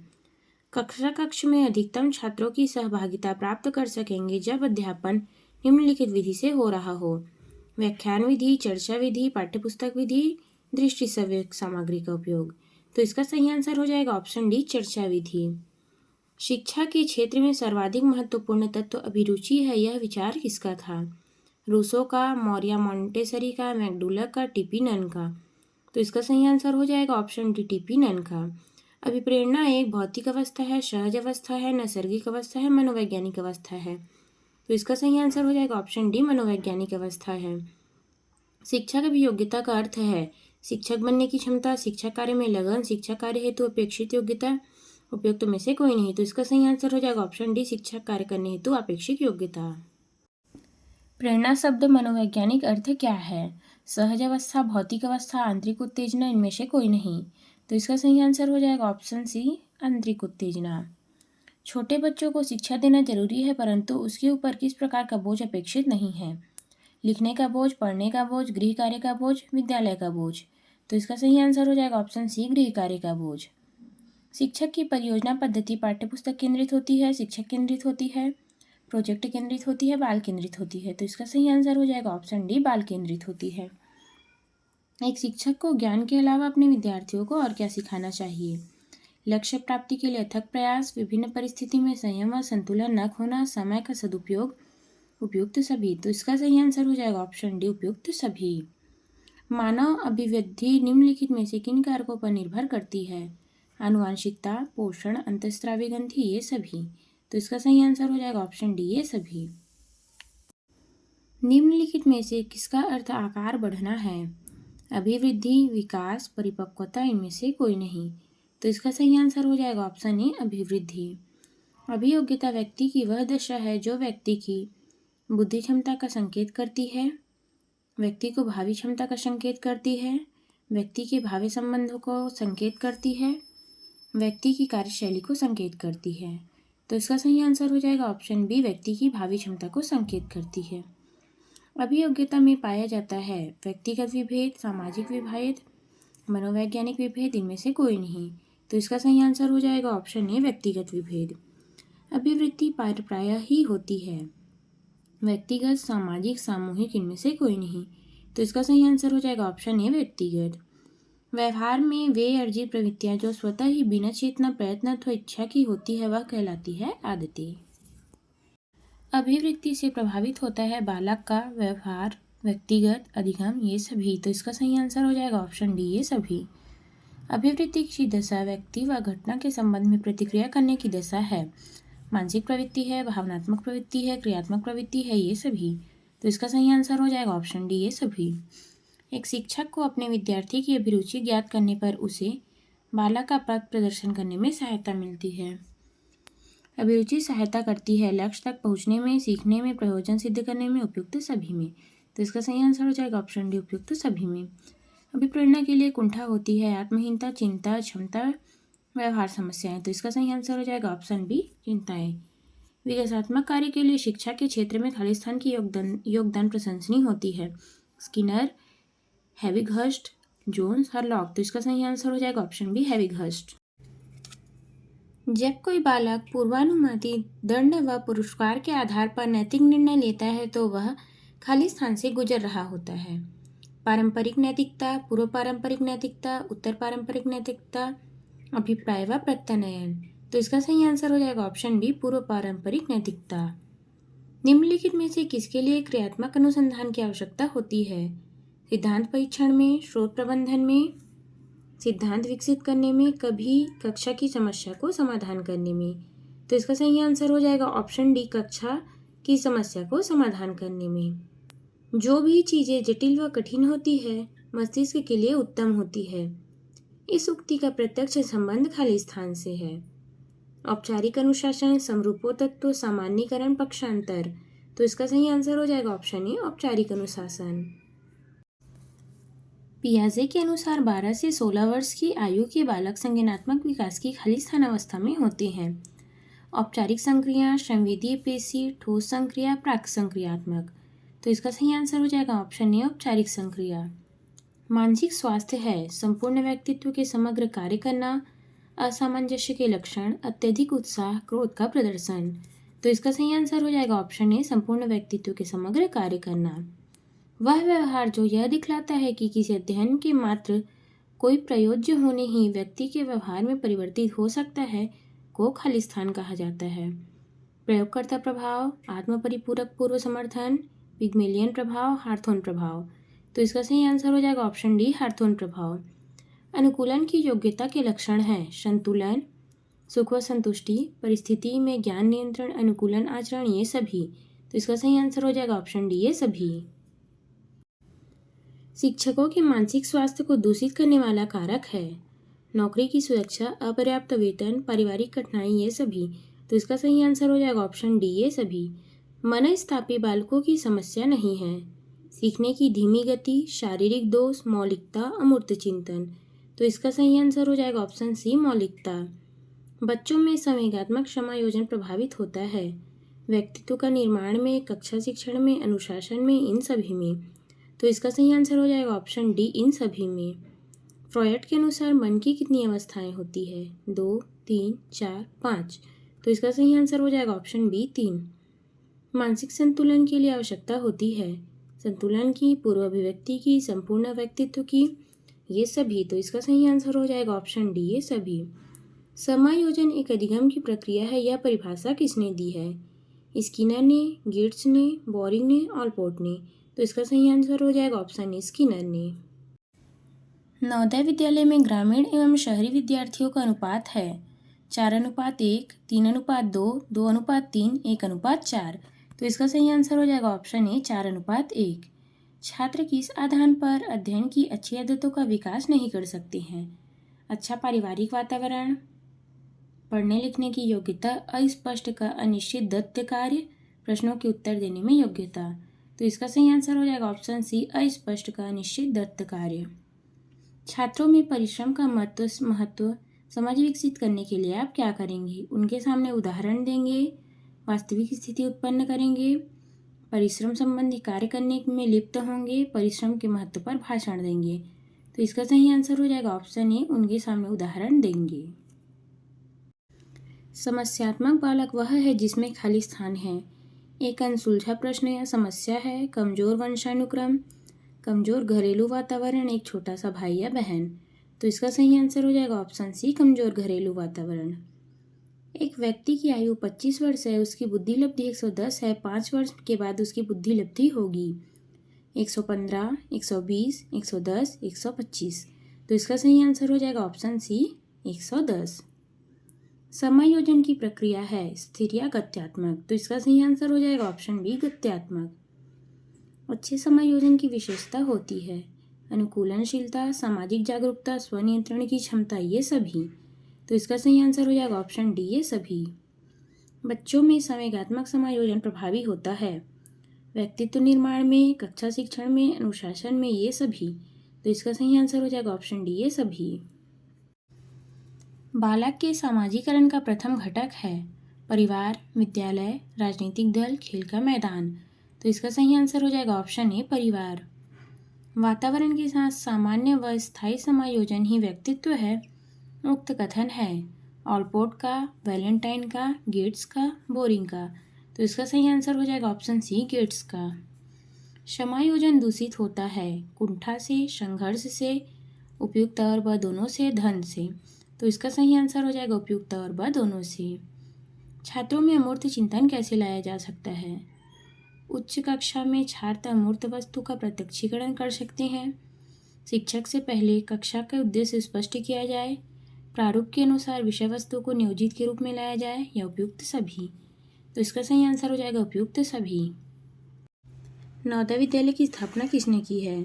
कक्ष में अधिकतम छात्रों की सहभागिता प्राप्त कर सकेंगे जब अध्यापन निम्नलिखित विधि से हो रहा हो: व्याख्यान विधि, चर्चा विधि, पाठ्यपुस्तक विधि, दृष्टि सहायक सामग्री का उपयोग। तो इसका सही आंसर हो जाएगा ऑप्शन डी, चर्चा विधि। शिक्षा के क्षेत्र में सर्वाधिक महत्वपूर्ण तत्व अभिरुचि है, यह विचार किसका था? रूसो का, मौर्य मॉन्टेसरी का, मैकडूगल का, टीपी नन का। तो इसका सही आंसर हो जाएगा ऑप्शन डी, टीपी नन का। अभिप्रेरणा एक भौतिक अवस्था है, सहज अवस्था है, नैसर्गिक अवस्था है, मनोवैज्ञानिक अवस्था है। तो इसका सही आंसर हो जाएगा ऑप्शन डी, मनोवैज्ञानिक अवस्था है। शिक्षक अभियोग्यता का अर्थ है शिक्षक बनने की क्षमता, शिक्षा कार्य में लगन, शिक्षा कार्य हेतु अपेक्षित योग्यता, उपयुक्त में से कोई नहीं। तो इसका सही आंसर हो जाएगा ऑप्शन डी, शिक्षा कार्य करने हेतु अपेक्षित योग्यता। प्रेरणा शब्द मनोवैज्ञानिक अर्थ क्या है? सहज अवस्था, भौतिक अवस्था, आंतरिक उत्तेजना, इनमें से कोई नहीं। तो इसका सही आंसर हो जाएगा ऑप्शन सी, आंतरिक उत्तेजना। छोटे बच्चों को शिक्षा देना जरूरी है, परंतु उसके ऊपर किस प्रकार का बोझ अपेक्षित नहीं है? लिखने का बोझ, पढ़ने का बोझ, गृह कार्य का बोझ, विद्यालय का बोझ। तो इसका सही आंसर हो जाएगा ऑप्शन सी, गृह कार्य का बोझ। शिक्षक की परियोजना पद्धति पाठ्यपुस्तक केंद्रित होती है, शिक्षक केंद्रित होती है, प्रोजेक्ट केंद्रित होती है, बाल केंद्रित होती है। तो इसका सही आंसर हो जाएगा ऑप्शन डी, बाल केंद्रित होती है। एक शिक्षक को ज्ञान के अलावा अपने विद्यार्थियों को और क्या सिखाना चाहिए? लक्ष्य प्राप्ति के लिए अथक प्रयास, विभिन्न परिस्थिति में संयम व संतुलन न खोना, समय का सदुपयोग, उपयुक्त सभी। तो इसका सही आंसर हो जाएगा ऑप्शन डी, उपयुक्त सभी। मानव अभिवृद्धि निम्नलिखित में से किन कारकों पर निर्भर करती है? आनुवांशिकता, पोषण, अंतःस्रावी ग्रंथि, ये सभी। तो इसका सही आंसर हो जाएगा ऑप्शन डी, ये सभी। निम्नलिखित में से किसका अर्थ आकार बढ़ना है? अभिवृद्धि, विकास, परिपक्वता, इनमें से कोई नहीं। तो इसका सही आंसर हो जाएगा ऑप्शन ए, अभिवृद्धि। अभियोग्यता व्यक्ति की वह दशा है जो व्यक्ति की बुद्धि क्षमता का संकेत करती है, व्यक्ति को भावी क्षमता का संकेत करती है, व्यक्ति के भावी संबंधों को संकेत करती है, व्यक्ति की कार्यशैली को संकेत करती है। तो इसका सही आंसर हो जाएगा ऑप्शन बी, व्यक्ति की भावी क्षमता को संकेत करती है। अभियोग्यता में पाया जाता है व्यक्तिगत विभेद, सामाजिक विभेद, मनोवैज्ञानिक विभेद, इनमें से कोई नहीं। तो इसका सही आंसर हो जाएगा ऑप्शन ए, व्यक्तिगत विभेद। अभिवृद्धि प्रायः ही होती है व्यक्तिगत, सामाजिक, सामूहिक, इनमें से कोई नहीं। तो इसका सही आंसर हो जाएगा ऑप्शन ए, व्यक्तिगत। व्यवहार में वे अर्जित प्रवृत्तियां जो स्वतः ही बिना चेतना, प्रयत्न अथवा इच्छा की होती है वह कहलाती है आदतें। अभिवृत्ति से प्रभावित होता है बालक का व्यवहार, व्यक्तिगत, अधिगम, ये सभी। तो इसका सही आंसर हो जाएगा ऑप्शन डी, ये सभी। अभिवृत्ति की दशा व्यक्ति व घटना के संबंध में प्रतिक्रिया करने की दशा है, मानसिक प्रवृत्ति है, भावनात्मक प्रवृत्ति है, क्रियात्मक प्रवृत्ति है, ये सभी। तो इसका सही आंसर हो जाएगा ऑप्शन डी, ये सभी। एक शिक्षक को अपने विद्यार्थी की अभिरुचि ज्ञात करने पर उसे बालक का पथ प्रदर्शन करने में सहायता मिलती है। अभिरुचि सहायता करती है लक्ष्य तक पहुंचने में, सीखने में, प्रयोजन सिद्ध करने में, उपयुक्त सभी में। तो इसका सही आंसर हो जाएगा ऑप्शन डी, उपयुक्त सभी में। अभिप्रेरणा के लिए कुंठा होती है आत्महीनता, चिंता, क्षमता, व्यवहार समस्याएं। तो इसका सही आंसर हो जाएगा ऑप्शन बी, चिंताएं। विकासात्मक कार्य के लिए शिक्षा के क्षेत्र में खालिस्तान की योगदान प्रशंसनीय होती है। Skinner, Havighurst, Jones, Hurlock. तो इसका सही आंसर हो जाएगा ऑप्शन बी, हैविघर्स्ट। जब कोई बालक पूर्वानुमानित दंड व पुरस्कार के आधार पर नैतिक निर्णय लेता है तो वह खालिस्तान से गुजर रहा होता है। पारंपरिक नैतिकता, पूर्व पारंपरिक नैतिकता, उत्तर पारंपरिक नैतिकता, अभिप्राय व प्रत्ययन। तो इसका सही आंसर हो जाएगा ऑप्शन बी, पूर्व पारंपरिक नैतिकता। निम्नलिखित में से किसके लिए क्रियात्मक अनुसंधान की आवश्यकता होती है? सिद्धांत परीक्षण में, स्रोत प्रबंधन में, सिद्धांत विकसित करने में, कभी कक्षा की समस्या को समाधान करने में। तो इसका सही आंसर हो जाएगा ऑप्शन डी, कक्षा की समस्या को समाधान करने में। जो भी चीज़ें जटिल व कठिन होती है मस्तिष्क के लिए उत्तम होती है। इस उक्ति का प्रत्यक्ष संबंध खालिस्तान से है। औपचारिक अनुशासन, समरूपो तत्व, सामान्यीकरण, पक्षांतर। तो इसका सही आंसर हो जाएगा ऑप्शन ए, औपचारिक अनुशासन। पियाजे के अनुसार 12 से 16 वर्ष की आयु के बालक संज्ञानात्मक विकास की खालिस्तान अवस्था में होते हैं। औपचारिक संक्रिया, संवेदीय पेशी, ठोस संक्रिया, प्राक संक्रियात्मक। तो इसका सही आंसर हो जाएगा ऑप्शन ए, औपचारिक संक्रिया। मानसिक स्वास्थ्य है संपूर्ण व्यक्तित्व के समग्र कार्य करना, असामंजस्य के लक्षण, अत्यधिक उत्साह, क्रोध का प्रदर्शन। तो इसका सही आंसर हो जाएगा ऑप्शन ए, संपूर्ण व्यक्तित्व के समग्र कार्य करना। वह व्यवहार जो यह दिखलाता है कि किसी अध्ययन के मात्र कोई प्रयोज्य होने ही व्यक्ति के व्यवहार में परिवर्तित हो सकता है को खालिस्तान कहा जाता है। प्रयोगकर्ता प्रभाव, आत्मपरिपूरक पूर्व समर्थन, पिग्मेलियन प्रभाव, हार्थोन प्रभाव। तो इसका सही आंसर हो जाएगा ऑप्शन डी, हार्थोन प्रभाव। अनुकूलन की योग्यता के लक्षण हैं संतुलन, सुख व संतुष्टि, परिस्थिति में ज्ञान नियंत्रण, अनुकूलन आचरण, ये सभी। तो इसका सही आंसर हो जाएगा ऑप्शन डी, ये सभी। शिक्षकों के मानसिक स्वास्थ्य को दूषित करने वाला कारक है नौकरी की सुरक्षा, अपर्याप्त वेतन, पारिवारिक कठिनाई, ये सभी। तो इसका सही आंसर हो जाएगा ऑप्शन डी, ये सभी। मनस्तापी बालकों की समस्या नहीं है सीखने की धीमी गति, शारीरिक दोष, मौलिकता, अमूर्त चिंतन। तो इसका सही आंसर हो जाएगा ऑप्शन सी, मौलिकता। बच्चों में संवेगात्मक समायोजन प्रभावित होता है व्यक्तित्व का निर्माण में, कक्षा शिक्षण में, अनुशासन में, इन सभी में। तो इसका सही आंसर हो जाएगा ऑप्शन डी, इन सभी में। फ्रॉयड के अनुसार मन की कितनी अवस्थाएं होती है 2, 3, 4, 5। तो इसका सही आंसर हो जाएगा ऑप्शन बी, 3। मानसिक संतुलन के लिए आवश्यकता होती है संतुलन की, पूर्व अभिव्यक्ति की, संपूर्ण व्यक्तित्व की, ये सभी। तो इसका सही आंसर हो जाएगा ऑप्शन डी, ये सभी। समायोजन एक अधिगम की प्रक्रिया है, यह परिभाषा किसने दी है स्किनर ने, गेट्स ने, बोरिंग ने, ऑलपोर्ट ने। तो इसका सही आंसर हो जाएगा ऑप्शन ए, स्किनर ने। नवोदय विद्यालय में ग्रामीण एवं शहरी विद्यार्थियों का अनुपात है 4:1, 3:2, 2:3, 1:4। तो इसका सही आंसर हो जाएगा ऑप्शन ए, 4:1। छात्र किस आधार पर अध्ययन की अच्छी आदतों का विकास नहीं कर सकते हैं अच्छा पारिवारिक वातावरण, पढ़ने लिखने की योग्यता, अस्पष्ट का अनिश्चित दत्त कार्य, प्रश्नों के उत्तर देने में योग्यता। तो इसका सही आंसर हो जाएगा ऑप्शन सी, अस्पष्ट का अनिश्चित दत्त कार्य। छात्रों में परिश्रम का महत्व समझ विकसित करने के लिए आप क्या करेंगे उनके सामने उदाहरण देंगे, वास्तविक स्थिति उत्पन्न करेंगे, परिश्रम संबंधी कार्य करने में लिप्त होंगे, परिश्रम के महत्व पर भाषण देंगे। तो इसका सही आंसर हो जाएगा ऑप्शन ए, उनके सामने उदाहरण देंगे। समस्यात्मक बालक वह है जिसमें खाली स्थान है एक अनसुलझा प्रश्न या समस्या है, कमजोर वंशानुक्रम, कमजोर घरेलू वातावरण, एक छोटा सा भाई या बहन। तो इसका सही आंसर हो जाएगा ऑप्शन सी, कमजोर घरेलू वातावरण। एक व्यक्ति की आयु 25 वर्ष है, उसकी बुद्धि लब्धि 110 है, 5 वर्ष के बाद उसकी बुद्धि लब्धि होगी 115, 120, 110, 125। तो इसका सही आंसर हो जाएगा ऑप्शन सी, 110। समायोजन की प्रक्रिया है स्थिर या गत्यात्मक। तो इसका सही आंसर हो जाएगा ऑप्शन बी, गत्यात्मक। अच्छे समायोजन की विशेषता होती है अनुकूलनशीलता, सामाजिक जागरूकता, स्वनियंत्रण की क्षमता, ये सभी। तो इसका सही आंसर हो जाएगा ऑप्शन डी, ये सभी। बच्चों में संवेगात्मक समायोजन प्रभावी होता है व्यक्तित्व निर्माण में, कक्षा शिक्षण में, अनुशासन में, ये सभी। तो इसका सही आंसर हो जाएगा ऑप्शन डी, ये सभी। बालक के सामाजिकरण का प्रथम घटक है परिवार, विद्यालय, राजनीतिक दल, खेल का मैदान। तो इसका सही आंसर हो जाएगा ऑप्शन ए, परिवार। वातावरण के साथ सामान्य व स्थायी समायोजन ही व्यक्तित्व है उक्त कथन है ऑलपोर्ट का, वैलेंटाइन का, गेट्स का, बोरिंग का। तो इसका सही आंसर हो जाएगा ऑप्शन सी, गेट्स का। समायोजन दूषित होता है कुंठा से, संघर्ष से, उपयुक्त और ब दोनों से, धन से। तो इसका सही आंसर हो जाएगा उपयुक्त और ब दोनों से। छात्रों में अमूर्त चिंतन कैसे लाया जा सकता है उच्च कक्षा में छात्र अमूर्त वस्तु का प्रत्यक्षीकरण कर सकते हैं, शिक्षक से पहले कक्षा का उद्देश्य स्पष्ट किया जाए, प्रारूप के अनुसार विषय वस्तु को नियोजित के रूप में लाया जाए, या उपयुक्त सभी। तो इसका सही आंसर हो जाएगा उपयुक्त सभी। नवोदय विद्यालय की स्थापना किसने की है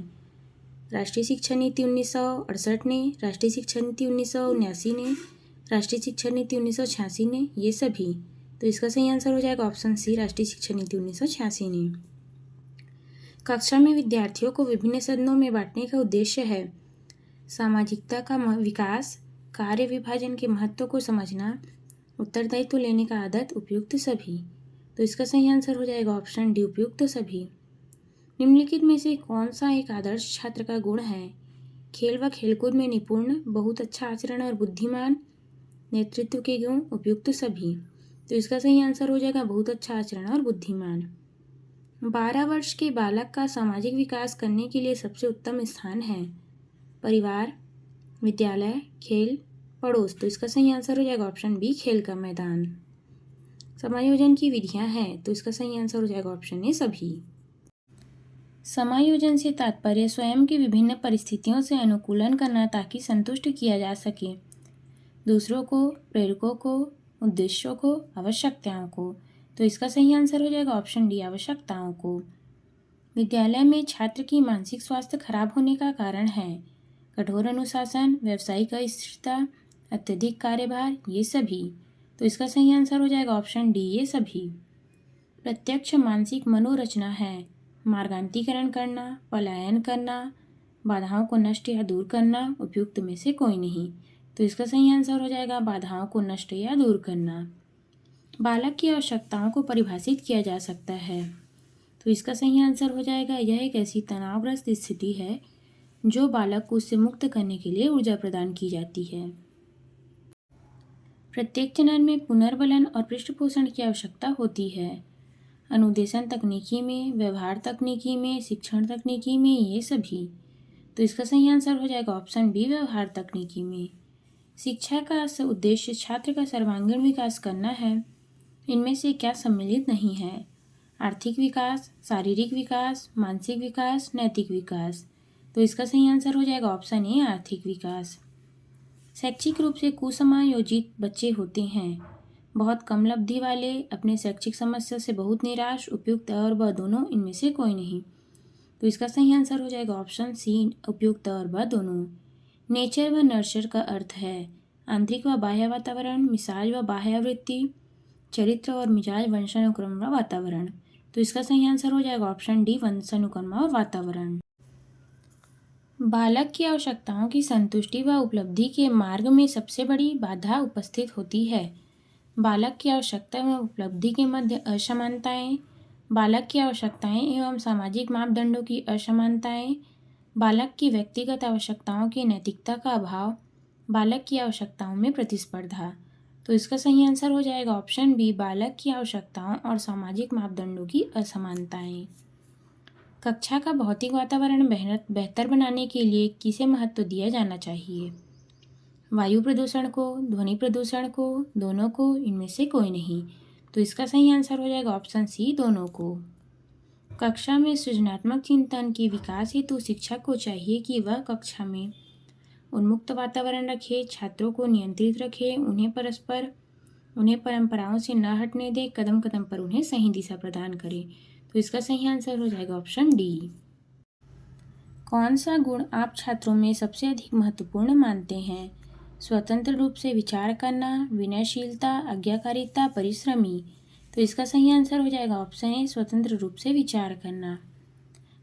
राष्ट्रीय शिक्षा नीति 1968 ने, राष्ट्रीय शिक्षा नीति 1979 ने, राष्ट्रीय शिक्षा नीति 1986 ने, ये सभी। तो इसका सही आंसर हो जाएगा ऑप्शन सी, राष्ट्रीय शिक्षा नीति 1986 ने। कक्षा में विद्यार्थियों को विभिन्न सदनों में बांटने का उद्देश्य है सामाजिकता का विकास, कार्य विभाजन के महत्व को समझना, उत्तरदायित्व लेने का आदत, उपयुक्त सभी। तो इसका सही आंसर हो जाएगा ऑप्शन डी, उपयुक्त सभी। निम्नलिखित में से कौन सा एक आदर्श छात्र का गुण है खेल व खेलकूद में निपुण, बहुत अच्छा आचरण और बुद्धिमान, नेतृत्व के गुण, उपयुक्त सभी। तो इसका सही आंसर हो जाएगा बहुत अच्छा आचरण और बुद्धिमान। 12 वर्ष के बालक का सामाजिक विकास करने के लिए सबसे उत्तम स्थान है परिवार, विद्यालय, खेल, पड़ोस। तो इसका सही आंसर हो जाएगा ऑप्शन बी, खेल का मैदान। समायोजन की विधियां हैं, तो इसका सही आंसर हो जाएगा ऑप्शन ए, सभी। समायोजन से तात्पर्य स्वयं की विभिन्न परिस्थितियों से अनुकूलन करना ताकि संतुष्ट किया जा सके दूसरों को, प्रेरकों को, उद्देश्यों को, आवश्यकताओं को। तो इसका सही आंसर हो जाएगा ऑप्शन डी, आवश्यकताओं को। विद्यालय में छात्र की मानसिक स्वास्थ्य खराब होने का कारण है कठोर अनुशासन, व्यावसायिक अस्थिरता, अत्यधिक कार्यभार, ये सभी। तो इसका सही आंसर हो जाएगा ऑप्शन डी, ये सभी। प्रत्यक्ष मानसिक मनोरचना है मार्गांतीकरण करना, पलायन करना, बाधाओं को नष्ट या दूर करना, उपयुक्त में से कोई नहीं। तो इसका सही आंसर हो जाएगा बाधाओं को नष्ट या दूर करना। बालक की आवश्यकताओं को परिभाषित किया जा सकता है। तो इसका सही आंसर हो जाएगा यह एक ऐसी तनावग्रस्त स्थिति है जो बालक को उससे मुक्त करने के लिए ऊर्जा प्रदान की जाती है। प्रत्येक जनन में पुनर्बलन और पृष्ठपोषण की आवश्यकता होती है। अनुदेशन तकनीकी में, व्यवहार तकनीकी में, शिक्षण तकनीकी में, ये सभी। तो इसका सही आंसर हो जाएगा ऑप्शन बी, व्यवहार तकनीकी में। शिक्षा का उद्देश्य छात्र का सर्वांगीण विकास करना है। इनमें से क्या सम्मिलित नहीं है? आर्थिक विकास, शारीरिक विकास, मानसिक विकास, नैतिक विकास। तो इसका सही आंसर हो जाएगा ऑप्शन ए, आर्थिक विकास। शैक्षिक रूप से कुसमायोजित बच्चे होते हैं बहुत कम लब्धि वाले, अपने शैक्षिक समस्या से बहुत निराश, उपयुक्त और व दोनों, इनमें से कोई नहीं। तो इसका सही आंसर हो जाएगा ऑप्शन सी, उपयुक्त और व दोनों। नेचर व नर्चर का अर्थ है आंतरिक व बाह्य वातावरण, मिजाज व बाह्य आवृत्ति, चरित्र और मिजाज, वंशानुक्रम व वातावरण। तो इसका सही आंसर हो जाएगा ऑप्शन डी, वंशानुक्रम और वातावरण। बालक की आवश्यकताओं की संतुष्टि व उपलब्धि के मार्ग में सबसे बड़ी बाधा उपस्थित होती है। बालक की आवश्यकता एवं उपलब्धि के मध्य असमानताएं, बालक की आवश्यकताएं एवं सामाजिक मापदंडों की असमानताएं, बालक की व्यक्तिगत आवश्यकताओं की नैतिकता का अभाव, बालक की आवश्यकताओं में प्रतिस्पर्धा। तो इसका सही आंसर हो जाएगा ऑप्शन बी, बालक की आवश्यकताओं और सामाजिक मापदंडों की असमानताएं। कक्षा का भौतिक वातावरण बेहतर बनाने के लिए किसे महत्व दिया जाना चाहिए? वायु प्रदूषण को, ध्वनि प्रदूषण को, दोनों को, इनमें से कोई नहीं। तो इसका सही आंसर हो जाएगा ऑप्शन सी, दोनों को। कक्षा में सृजनात्मक चिंतन के विकास हेतु शिक्षक को चाहिए कि वह कक्षा में उन्मुक्त वातावरण रखे, छात्रों को नियंत्रित रखे, उन्हें परंपराओं से न हटने दे, कदम कदम पर उन्हें सही दिशा प्रदान करे। तो इसका सही आंसर हो जाएगा ऑप्शन डी। कौन सा गुण आप छात्रों में सबसे अधिक महत्वपूर्ण मानते हैं? स्वतंत्र रूप से विचार करना, विनयशीलता, आज्ञाकारिता, परिश्रमी। तो इसका सही आंसर हो जाएगा ऑप्शन ए, स्वतंत्र रूप से विचार करना।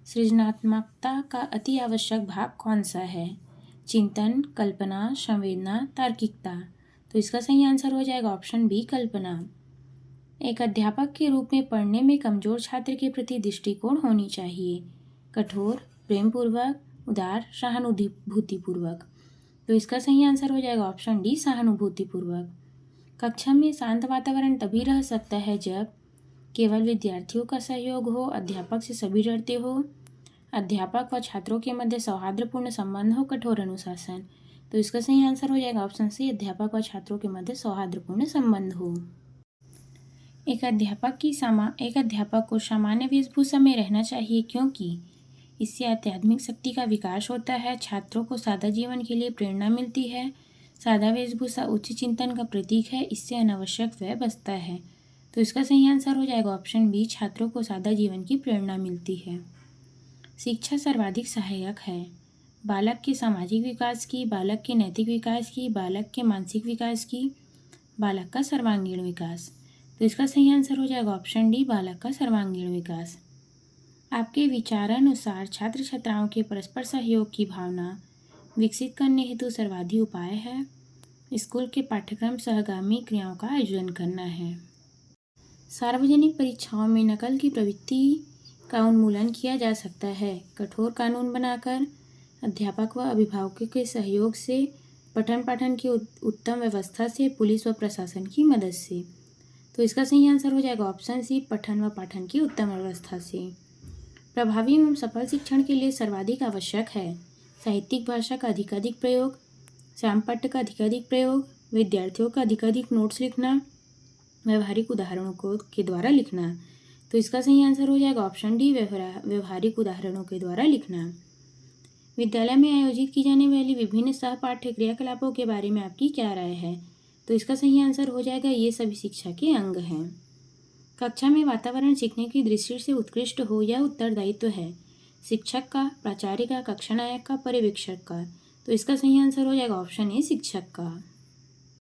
सृजनात्मकता का अति आवश्यक भाग कौन सा है? चिंतन, कल्पना, संवेदना, तार्किकता। तो इसका सही आंसर हो जाएगा ऑप्शन बी, कल्पना। एक अध्यापक के रूप में पढ़ने में कमजोर छात्र के प्रति दृष्टिकोण होनी चाहिए कठोर, प्रेमपूर्वक, उदार, सहानुभूतिपूर्वक। तो इसका सही आंसर हो जाएगा ऑप्शन डी, सहानुभूतिपूर्वक। कक्षा में शांत वातावरण तभी रह सकता है जब केवल विद्यार्थियों का सहयोग हो, अध्यापक से सभी डरते हो, अध्यापक व छात्रों के मध्य सौहार्दपूर्ण संबंध हो, कठोर अनुशासन। तो इसका सही आंसर हो जाएगा ऑप्शन सी, अध्यापक व छात्रों के मध्य सौहार्दपूर्ण संबंध हो। एक अध्यापक को सामान्य वेशभूषा में रहना चाहिए क्योंकि इससे आध्यात्मिक शक्ति का विकास होता है, छात्रों को सादा जीवन के लिए प्रेरणा मिलती है, सादा वेशभूषा उच्च चिंतन का प्रतीक है, इससे अनावश्यक व्यय बचता है। तो इसका सही आंसर हो जाएगा ऑप्शन बी, छात्रों को सादा जीवन की प्रेरणा मिलती है। शिक्षा सर्वाधिक सहायक है बालक के सामाजिक विकास की, बालक के नैतिक विकास की, बालक के मानसिक विकास की, बालक का सर्वांगीण विकास। तो इसका सही आंसर हो जाएगा ऑप्शन डी, बालक का सर्वांगीण विकास। आपके विचारानुसार छात्र छात्राओं के परस्पर सहयोग की भावना विकसित करने हेतु सर्वाधिक उपाय है स्कूल के पाठ्यक्रम सहगामी क्रियाओं का आयोजन करना है। सार्वजनिक परीक्षाओं में नकल की प्रवृत्ति का उन्मूलन किया जा सकता है कठोर कानून बनाकर, अध्यापक व अभिभावकों के सहयोग से, पठन पाठन की उत्तम व्यवस्था से, पुलिस व प्रशासन की मदद से। तो इसका सही आंसर हो जाएगा ऑप्शन सी, पठन व पाठन की उत्तम व्यवस्था से। प्रभावी एवं सफल शिक्षण के लिए सर्वाधिक आवश्यक है साहित्यिक भाषा का अधिकाधिक प्रयोग, श्यामपट्ट का अधिकाधिक प्रयोग, विद्यार्थियों का अधिकाधिक नोट्स लिखना, व्यवहारिक उदाहरणों के द्वारा लिखना। तो इसका सही आंसर हो जाएगा ऑप्शन डी, व्यवहारिक उदाहरणों के द्वारा लिखना। विद्यालय में आयोजित की जाने वाली विभिन्न सहपाठ्य क्रियाकलापों के बारे में आपकी क्या राय है? तो इसका सही आंसर हो जाएगा ये सभी शिक्षा के अंग हैं। कक्षा में वातावरण सीखने की दृष्टि से उत्कृष्ट हो यह उत्तरदायित्व है शिक्षक का, प्राचार्य का, कक्षा नायक का, पर्यवेक्षक का। तो इसका सही आंसर हो जाएगा ऑप्शन ए, शिक्षक का।